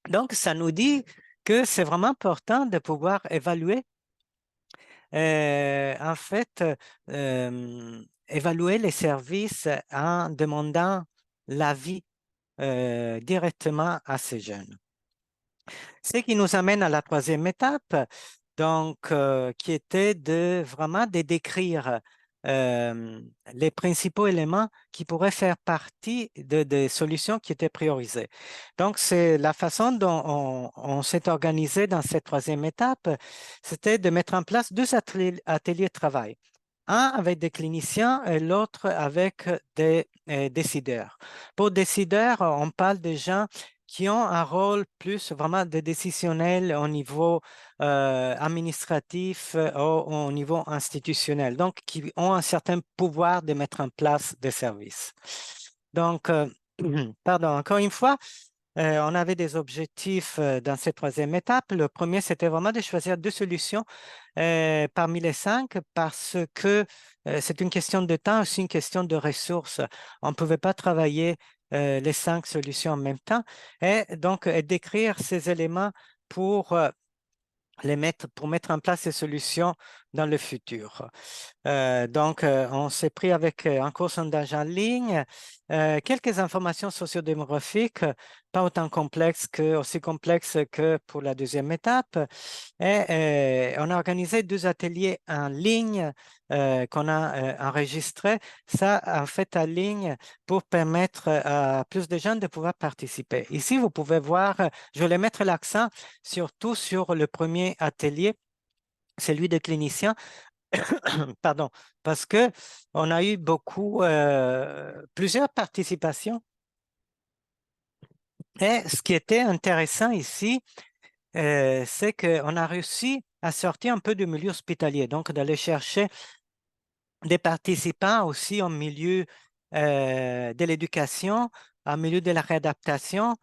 Donc, ça nous dit que c'est vraiment important de pouvoir évaluer, en fait, évaluer les services en demandant l'avis directement à ces jeunes. Ce qui nous amène à la troisième étape, donc, qui était vraiment de décrire les principaux éléments qui pourraient faire partie des solutions qui étaient priorisées. Donc, c'est la façon dont on s'est organisé dans cette troisième étape, c'était de mettre en place deux ateliers de travail. Un avec des cliniciens et l'autre avec des décideurs. Pour décideurs, on parle des gens qui ont un rôle plus vraiment de décisionnel au niveau administratif, au niveau institutionnel, donc qui ont un certain pouvoir de mettre en place des services. Donc, pardon, encore une fois, on avait des objectifs dans cette troisième étape. Le premier, c'était vraiment de choisir deux solutions parmi les cinq parce que c'est une question de temps, aussi une question de ressources. On ne pouvait pas travailler les cinq solutions en même temps et donc décrire ces éléments pour pour mettre en place ces solutions dans le futur. Donc, on s'est pris avec un court sondage en ligne, quelques informations sociodémographiques, pas autant aussi complexes que pour la deuxième étape. Et on a organisé deux ateliers en ligne qu'on a enregistrés. Ça, en fait, en ligne pour permettre à plus de gens de pouvoir participer. Ici, vous pouvez voir, je vais mettre l'accent surtout sur le premier atelier, celui des cliniciens. Pardon, parce que on a eu plusieurs participations. Et ce qui était intéressant ici, c'est qu'on a réussi à sortir un peu du milieu hospitalier, donc d'aller chercher des participants aussi au milieu de l'éducation, au milieu de la réadaptation,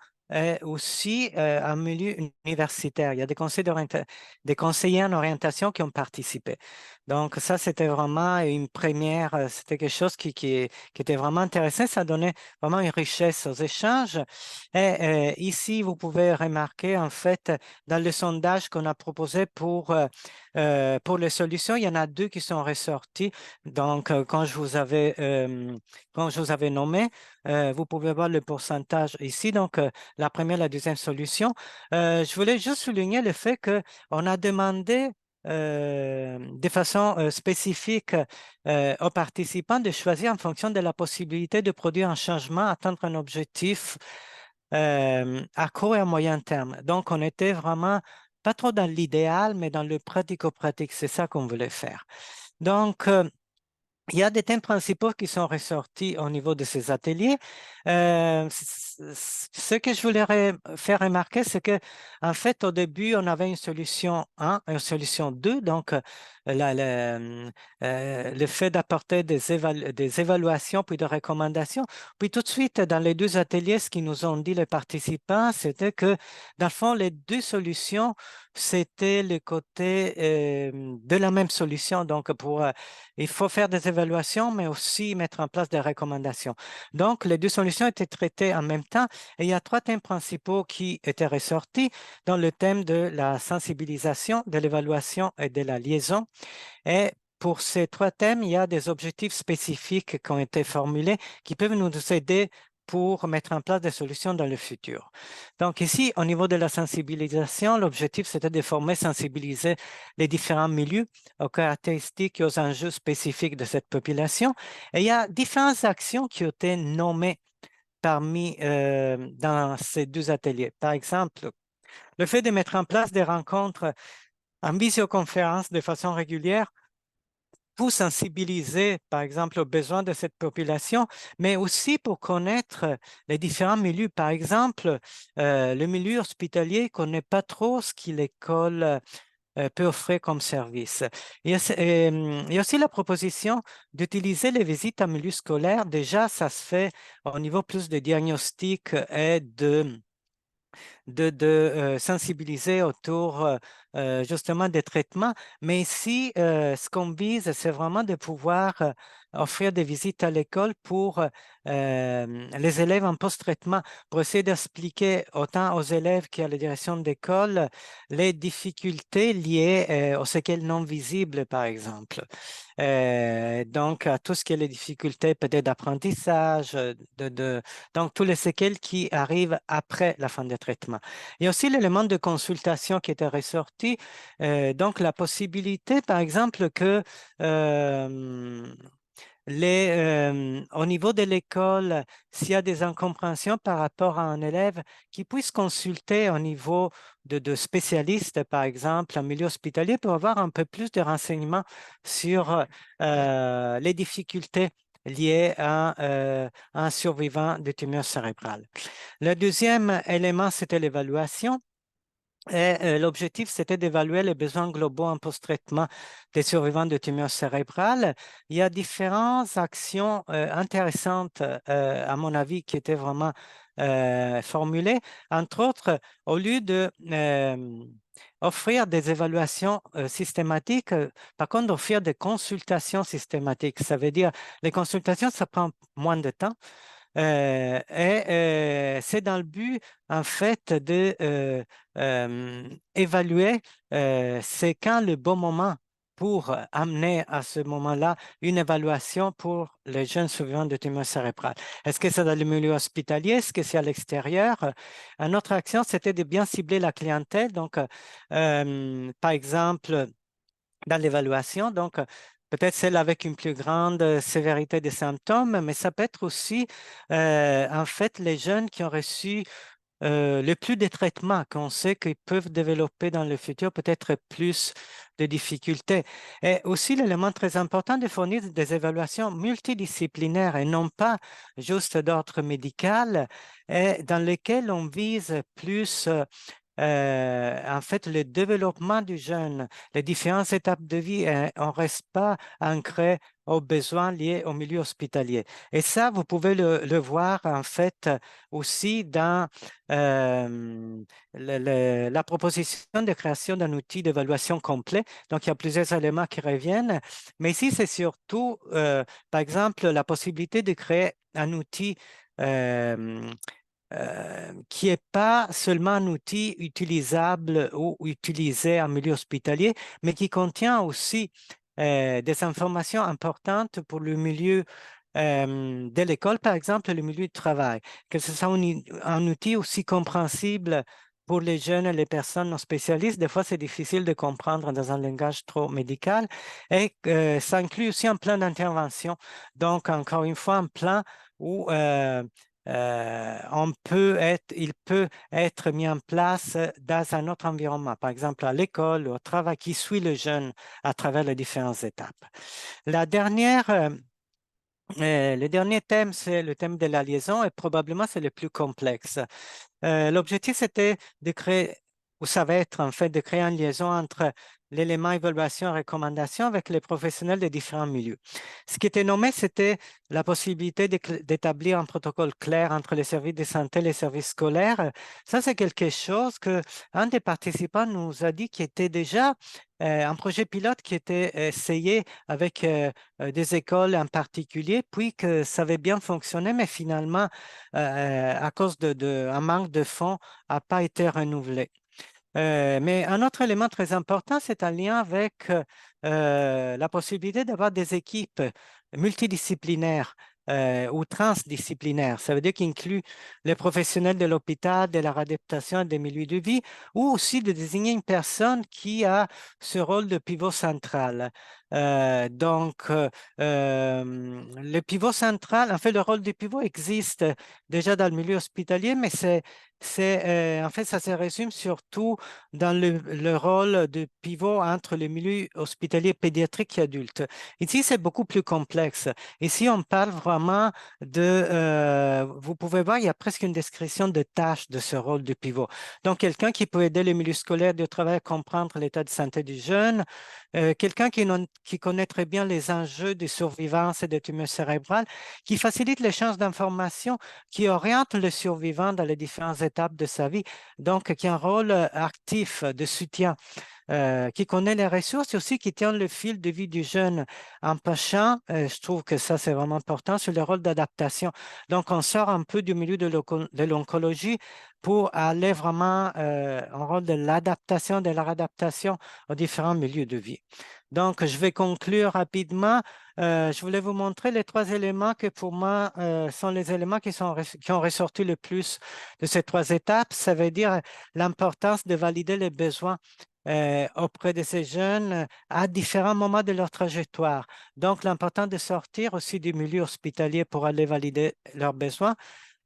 aussi au milieu universitaire. Il y a des conseillers en orientation qui ont participé. Donc, ça, c'était vraiment une première, c'était quelque chose qui était vraiment intéressant. Ça donnait vraiment une richesse aux échanges. Et ici, vous pouvez remarquer, en fait, dans le sondage qu'on a proposé pour les solutions, il y en a deux qui sont ressortis. Donc, quand je vous avais nommé, vous pouvez voir le pourcentage ici. Donc, la première, la deuxième solution. Je voulais juste souligner le fait qu'on a demandé de façon spécifique aux participants de choisir en fonction de la possibilité de produire un changement, atteindre un objectif à court et à moyen terme. Donc, on était vraiment pas trop dans l'idéal, mais dans le pratico-pratique. C'est ça qu'on voulait faire. Donc, il y a des thèmes principaux qui sont ressortis au niveau de ces ateliers. Ce que je voulais faire remarquer, c'est que en fait, au début, on avait une solution 1 et une solution 2. Donc, le fait d'apporter des évaluations puis des recommandations. Puis tout de suite, dans les deux ateliers, ce qu'ils nous ont dit les participants, c'était que, dans le fond, les deux solutions, c'était le côté de la même solution. Donc, il faut faire des évaluations, mais aussi mettre en place des recommandations. Donc, les deux solutions étaient traitées en même temps et il y a trois thèmes principaux qui étaient ressortis dans le thème de la sensibilisation, de l'évaluation et de la liaison. Et pour ces trois thèmes, il y a des objectifs spécifiques qui ont été formulés qui peuvent nous aider pour mettre en place des solutions dans le futur. Donc ici, au niveau de la sensibilisation, l'objectif, c'était de former, sensibiliser les différents milieux aux caractéristiques et aux enjeux spécifiques de cette population. Et il y a différentes actions qui ont été nommées dans ces deux ateliers. Par exemple, le fait de mettre en place des rencontres en visioconférence de façon régulière pour sensibiliser, par exemple, aux besoins de cette population, mais aussi pour connaître les différents milieux. Par exemple, le milieu hospitalier ne connaît pas trop ce que l'école peut offrir comme service. Il y a aussi la proposition d'utiliser les visites en milieu scolaire. Déjà, ça se fait au niveau plus de diagnostic et de sensibiliser autour justement des traitements. Mais ici, ce qu'on vise, c'est vraiment de pouvoir offrir des visites à l'école pour les élèves en post-traitement, pour essayer d'expliquer autant aux élèves qu'à la direction d'école les difficultés liées aux séquelles non visibles, par exemple. Donc, à tout ce qui est les difficultés peut-être d'apprentissage, donc tous les séquelles qui arrivent après la fin des traitements. Il y a aussi l'élément de consultation qui était ressorti, donc la possibilité, par exemple, que au niveau de l'école, s'il y a des incompréhensions par rapport à un élève, qui puisse consulter au niveau de spécialistes, par exemple, en milieu hospitalier, pour avoir un peu plus de renseignements sur les difficultés liées à un survivant de tumeur cérébrale. Le deuxième élément, c'était l'évaluation. Et l'objectif, c'était d'évaluer les besoins globaux en post-traitement des survivants de tumeurs cérébrales. Il y a différentes actions intéressantes, à mon avis, qui étaient vraiment formulées. Entre autres, au lieu de offrir des évaluations systématiques, par contre, offrir des consultations systématiques. Ça veut dire, les consultations, ça prend moins de temps. C'est dans le but, en fait, de évaluer c'est quand le bon moment pour amener à ce moment-là une évaluation pour les jeunes survivants de tumeurs cérébrales. Est-ce que c'est dans le milieu hospitalier? Est-ce que c'est à l'extérieur? Une autre action, c'était de bien cibler la clientèle. Donc, par exemple, dans l'évaluation, donc peut-être celle avec une plus grande sévérité des symptômes, mais ça peut être aussi, en fait, les jeunes qui ont reçu le plus de traitements, qu'on sait qu'ils peuvent développer dans le futur peut-être plus de difficultés. Et aussi, l'élément très important de fournir des évaluations multidisciplinaires et non pas juste d'ordre médical, et dans lesquelles on vise plus en fait, le développement du jeune, les différentes étapes de vie, on ne reste pas ancré aux besoins liés au milieu hospitalier. Et ça, vous pouvez le voir, en fait, aussi dans la proposition de création d'un outil d'évaluation complet. Donc, il y a plusieurs éléments qui reviennent. Mais ici, c'est surtout, par exemple, la possibilité de créer un outil qui n'est pas seulement un outil utilisable ou utilisé en milieu hospitalier, mais qui contient aussi des informations importantes pour le milieu de l'école, par exemple, le milieu du travail, que ce soit un outil aussi compréhensible pour les jeunes et les personnes non spécialistes. Des fois, c'est difficile de comprendre dans un langage trop médical. Et ça inclut aussi un plan d'intervention. Donc, encore une fois, un plan où il peut être mis en place dans un autre environnement, par exemple à l'école ou au travail, qui suit le jeune à travers les différentes étapes. Le dernier thème, c'est le thème de la liaison et probablement c'est le plus complexe. L'objectif, c'était de créer, ou ça va être en fait de créer une liaison entre l'élément évaluation et recommandation avec les professionnels des différents milieux. Ce qui était nommé, c'était la possibilité d'établir un protocole clair entre les services de santé et les services scolaires. Ça, c'est quelque chose que un des participants nous a dit qui était déjà un projet pilote qui était essayé avec des écoles en particulier, puis que ça avait bien fonctionné, mais finalement, à cause d'un manque de fonds, n'a pas été renouvelé. Mais un autre élément très important, c'est un lien avec la possibilité d'avoir des équipes multidisciplinaires ou transdisciplinaires. Ça veut dire qu'il inclut les professionnels de l'hôpital, de la réadaptation et des milieux de vie, ou aussi de désigner une personne qui a ce rôle de pivot central. Le pivot central, en fait, le rôle du pivot existe déjà dans le milieu hospitalier, mais en fait, ça se résume surtout dans le rôle de pivot entre le milieu hospitalier pédiatrique et adulte. Ici, c'est beaucoup plus complexe. Ici, on parle vraiment vous pouvez voir, il y a presque une description de tâches de ce rôle de pivot. Donc, quelqu'un qui peut aider le milieu scolaire de travail à comprendre l'état de santé du jeune, quelqu'un qui connaît très bien les enjeux de survivance et de tumeurs cérébrales, qui facilite l'échange d'informations, qui oriente le survivant dans les différentes étapes étapes de sa vie. Donc, qui a un rôle actif de soutien, qui connaît les ressources et aussi qui tient le fil de vie du jeune en penchant, je trouve que ça c'est vraiment important, sur le rôle d'adaptation. Donc, on sort un peu du milieu de l'oncologie pour aller vraiment en rôle de l'adaptation, de la réadaptation aux différents milieux de vie. Donc, je vais conclure rapidement. Je voulais vous montrer les 3 éléments que pour moi sont les éléments qui ont ressorti le plus de ces 3 étapes. Ça veut dire l'importance de valider les besoins auprès de ces jeunes à différents moments de leur trajectoire. Donc, l'important de sortir aussi du milieu hospitalier pour aller valider leurs besoins.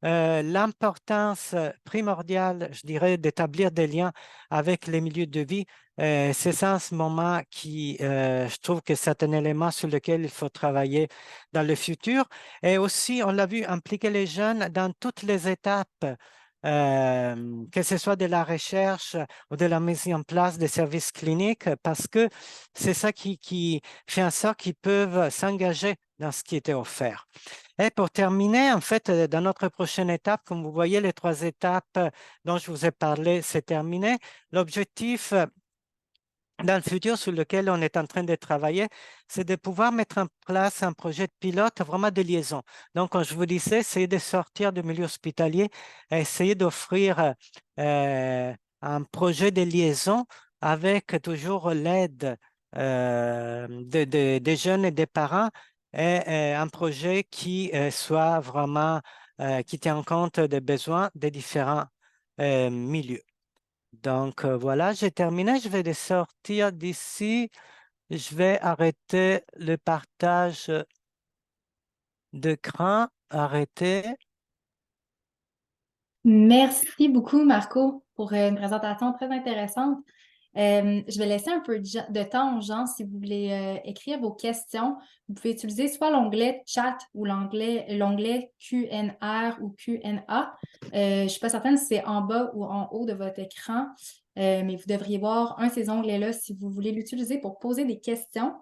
L'importance primordiale, je dirais, d'établir des liens avec les milieux de vie. C'est ça en ce moment qui, je trouve que c'est un élément sur lequel il faut travailler dans le futur. Et aussi, on l'a vu, impliquer les jeunes dans toutes les étapes, que ce soit de la recherche ou de la mise en place des services cliniques, parce que c'est ça qui fait en sorte qu'ils peuvent s'engager dans ce qui était offert. Et pour terminer, en fait, dans notre prochaine étape, comme vous voyez, les 3 étapes dont je vous ai parlé, c'est terminé. L'objectif dans le futur sur lequel on est en train de travailler, c'est de pouvoir mettre en place un projet de pilote vraiment de liaison. Donc, comme je vous disais, essayer de sortir du milieu hospitalier, essayer d'offrir un projet de liaison avec toujours l'aide des jeunes et des parents et un projet qui soit vraiment, qui tient compte des besoins des différents milieux. Donc, voilà, j'ai terminé. Je vais les sortir d'ici. Je vais arrêter le partage d'écran. Arrêter. Merci beaucoup, Marco, pour une présentation très intéressante. Je vais laisser un peu de temps aux gens si vous voulez écrire vos questions. Vous pouvez utiliser soit l'onglet chat ou l'onglet QNR ou QNA. Je ne suis pas certaine si c'est en bas ou en haut de votre écran, mais vous devriez voir un de ces onglets-là si vous voulez l'utiliser pour poser des questions.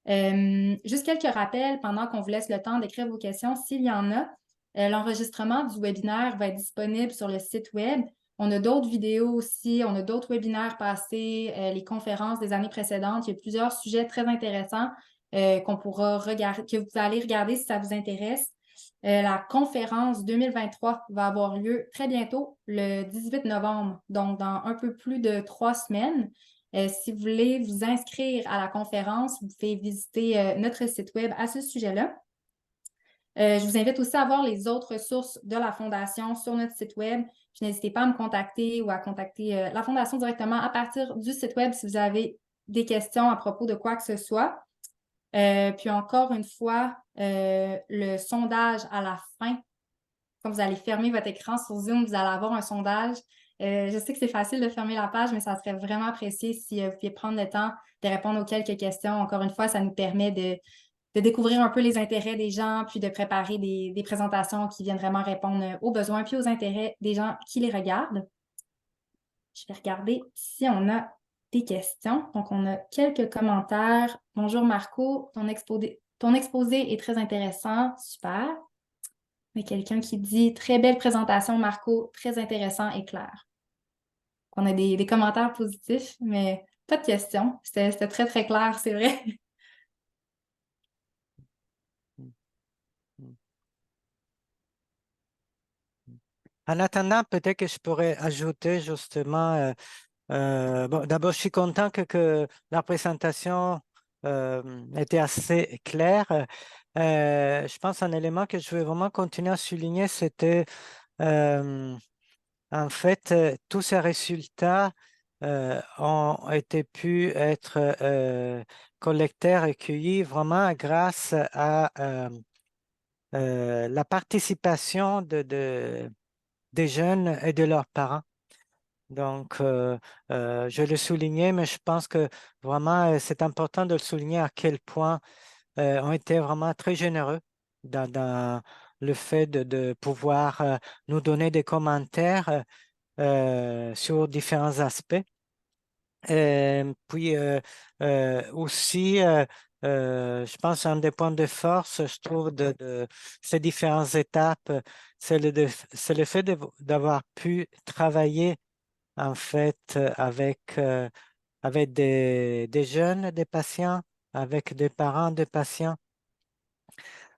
Juste quelques rappels pendant qu'on vous laisse le temps d'écrire vos questions, s'il y en a. L'enregistrement du webinaire va être disponible sur le site web. On a d'autres vidéos aussi, on a d'autres webinaires passés, les conférences des années précédentes. Il y a plusieurs sujets très intéressants qu'on pourra regarder, que vous allez regarder si ça vous intéresse. La conférence 2023 va avoir lieu très bientôt, le 18 novembre, donc dans un peu plus de 3 semaines. Si vous voulez vous inscrire à la conférence, vous pouvez visiter notre site web à ce sujet-là. Je vous invite aussi à voir les autres ressources de la Fondation sur notre site web. Puis n'hésitez pas à me contacter ou à contacter la Fondation directement à partir du site web si vous avez des questions à propos de quoi que ce soit. Puis encore une fois, le sondage à la fin, quand vous allez fermer votre écran sur Zoom, vous allez avoir un sondage. Je sais que c'est facile de fermer la page, mais ça serait vraiment apprécié si vous pouviez prendre le temps de répondre aux quelques questions. Encore une fois, ça nous permet de découvrir un peu les intérêts des gens, puis de préparer des présentations qui viennent vraiment répondre aux besoins puis aux intérêts des gens qui les regardent. Je vais regarder si on a des questions. Donc, on a quelques commentaires. Bonjour Marco, ton exposé est très intéressant. Super. Il y a quelqu'un qui dit très belle présentation, Marco, très intéressant et clair. On a des commentaires positifs, mais pas de questions. C'était très, très clair, c'est vrai. En attendant, peut-être que je pourrais ajouter justement, bon, d'abord, je suis content que la présentation était assez claire. Je pense un élément que je vais vraiment continuer à souligner, c'était en fait, tous ces résultats ont été pu être collectés, recueillis vraiment grâce à la participation des jeunes et de leurs parents. Donc, je le soulignais, mais je pense que vraiment, c'est important de le souligner à quel point ont été vraiment très généreux dans le fait de pouvoir nous donner des commentaires sur différents aspects. Puis aussi, je pense un des points de force, je trouve, de ces différentes étapes, c'est le fait d'avoir pu travailler en fait avec des jeunes, des patients, avec des parents de patients,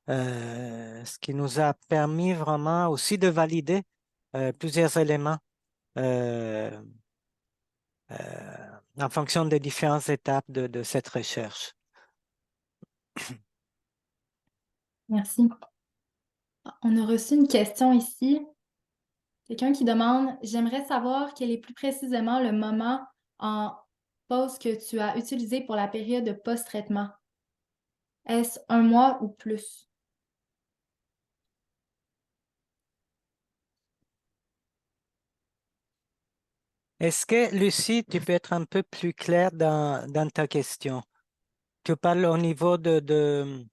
ce qui nous a permis vraiment aussi de valider plusieurs éléments euh, en fonction des différentes étapes de cette recherche. Merci. On a reçu une question ici. Quelqu'un qui demande, j'aimerais savoir quel est plus précisément le moment en pause que tu as utilisé pour la période de post-traitement. Est-ce un mois ou plus? Est-ce que, Lucie, tu peux être un peu plus claire dans ta question? Tu parles au niveau de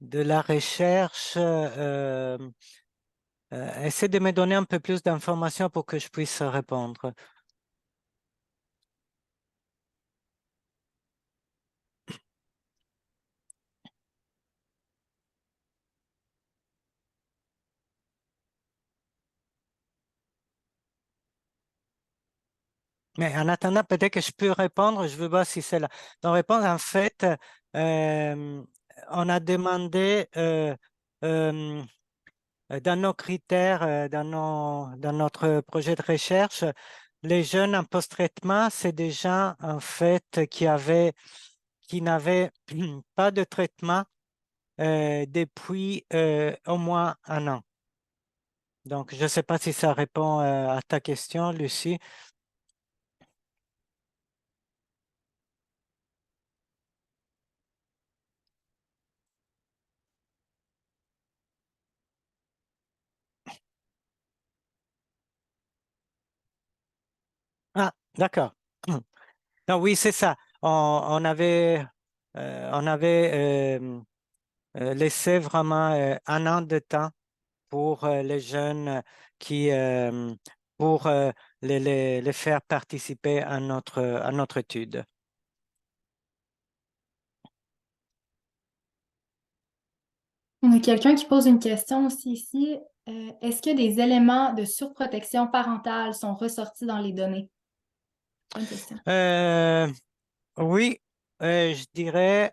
la recherche. Essaie de me donner un peu plus d'informations pour que je puisse répondre. Mais en attendant, peut-être que je peux répondre. Je veux voir si c'est là. Donc, réponse, en fait, euh, on a demandé euh, dans nos critères, dans notre projet de recherche, les jeunes en post-traitement, c'est des gens, en fait, qui n'avaient pas de traitement depuis au moins un an. Donc, je ne sais pas si ça répond à ta question, Lucie. Ah, d'accord. Non, oui, c'est ça. On avait laissé vraiment un an de temps pour les jeunes qui, pour les faire participer à notre étude. On a quelqu'un qui pose une question aussi ici. Est-ce que des éléments de surprotection parentale sont ressortis dans les données? Bonne question. Oui, je dirais,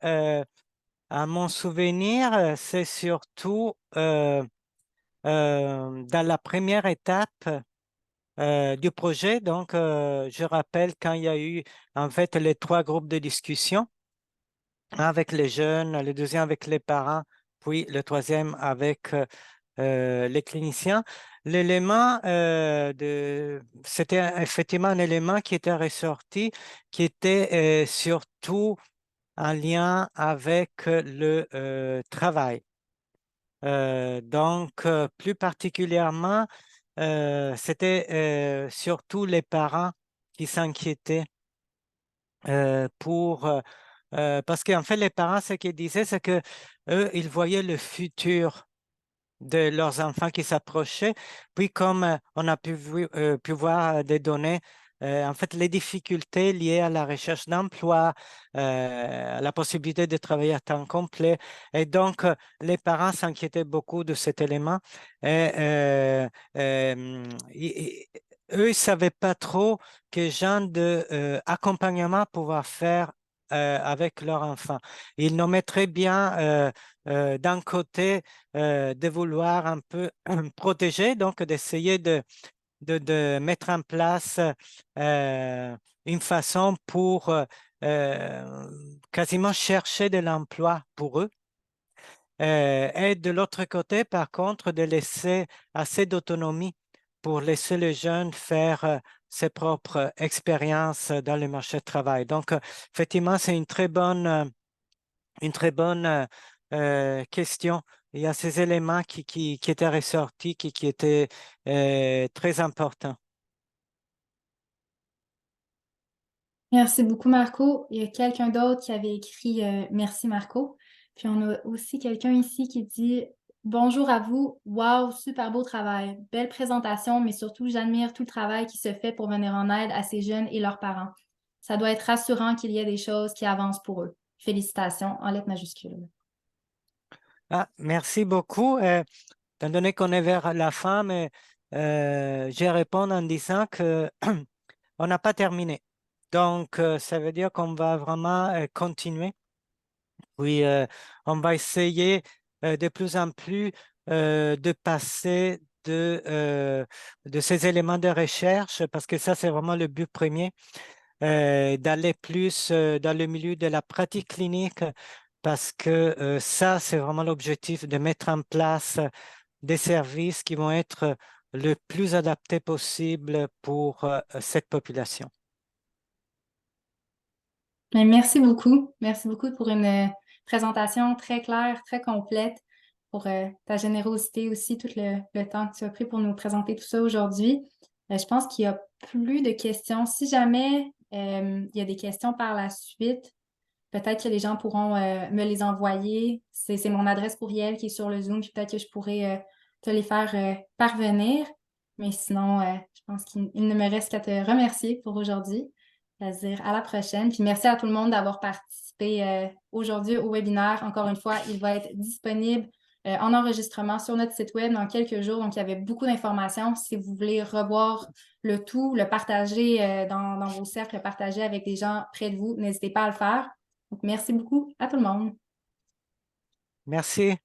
à mon souvenir, c'est surtout dans la première étape du projet. Donc, je rappelle quand il y a eu en fait les trois groupes de discussion, un avec les jeunes, le deuxième avec les parents, puis le troisième avec les cliniciens. C'était effectivement un élément qui était ressorti, qui était surtout en lien avec le travail. Donc, plus particulièrement, c'était surtout les parents qui s'inquiétaient parce qu'en fait, les parents, ce qu'ils disaient, c'est que eux, ils voyaient le futur de leurs enfants qui s'approchaient. Puis, comme on a pu voir des données, en fait, les difficultés liées à la recherche d'emploi, à la possibilité de travailler à temps complet. Et donc, les parents s'inquiétaient beaucoup de cet élément. Et, eux, ils ne savaient pas trop quel genre d'accompagnement pouvoir faire avec leur enfant. Ils nommaient très bien d'un côté de vouloir un peu protéger, donc d'essayer de mettre en place une façon pour quasiment chercher de l'emploi pour eux. Et de l'autre côté, par contre, de laisser assez d'autonomie pour laisser les jeunes faire ses propres expériences dans le marché du travail. Donc, effectivement, c'est une très bonne question. Il y a ces éléments qui étaient ressortis, qui étaient très importants. Merci beaucoup, Marco. Il y a quelqu'un d'autre qui avait écrit Merci, Marco. Puis on a aussi quelqu'un ici qui dit Bonjour à vous. Wow, super beau travail. Belle présentation, mais surtout, j'admire tout le travail qui se fait pour venir en aide à ces jeunes et leurs parents. Ça doit être rassurant qu'il y ait des choses qui avancent pour eux. Félicitations en lettres majuscules. Ah, merci beaucoup. Étant donné qu'on est vers la fin, mais je vais répondre en disant que on n'a pas terminé. Donc, ça veut dire qu'on va vraiment continuer. Oui, on va essayer de plus en plus de passer de ces éléments de recherche, parce que ça, c'est vraiment le but premier, d'aller plus dans le milieu de la pratique clinique, parce que ça, c'est vraiment l'objectif de mettre en place des services qui vont être le plus adaptés possible pour cette population. Mais merci beaucoup. Merci beaucoup pour une présentation très claire, très complète, pour ta générosité aussi, tout le temps que tu as pris pour nous présenter tout ça aujourd'hui. Je pense qu'il n'y a plus de questions. Si jamais il y a des questions par la suite, peut-être que les gens pourront me les envoyer. C'est mon adresse courriel qui est sur le Zoom, puis peut-être que je pourrais te les faire parvenir. Mais sinon, je pense qu'il ne me reste qu'à te remercier pour aujourd'hui. C'est-à-dire à la prochaine. Puis merci à tout le monde d'avoir participé aujourd'hui au webinaire. Encore une fois, il va être disponible en enregistrement sur notre site web dans quelques jours. Donc, il y avait beaucoup d'informations. Si vous voulez revoir le tout, le partager dans vos cercles, le partager avec des gens près de vous, n'hésitez pas à le faire. Donc, merci beaucoup à tout le monde. Merci.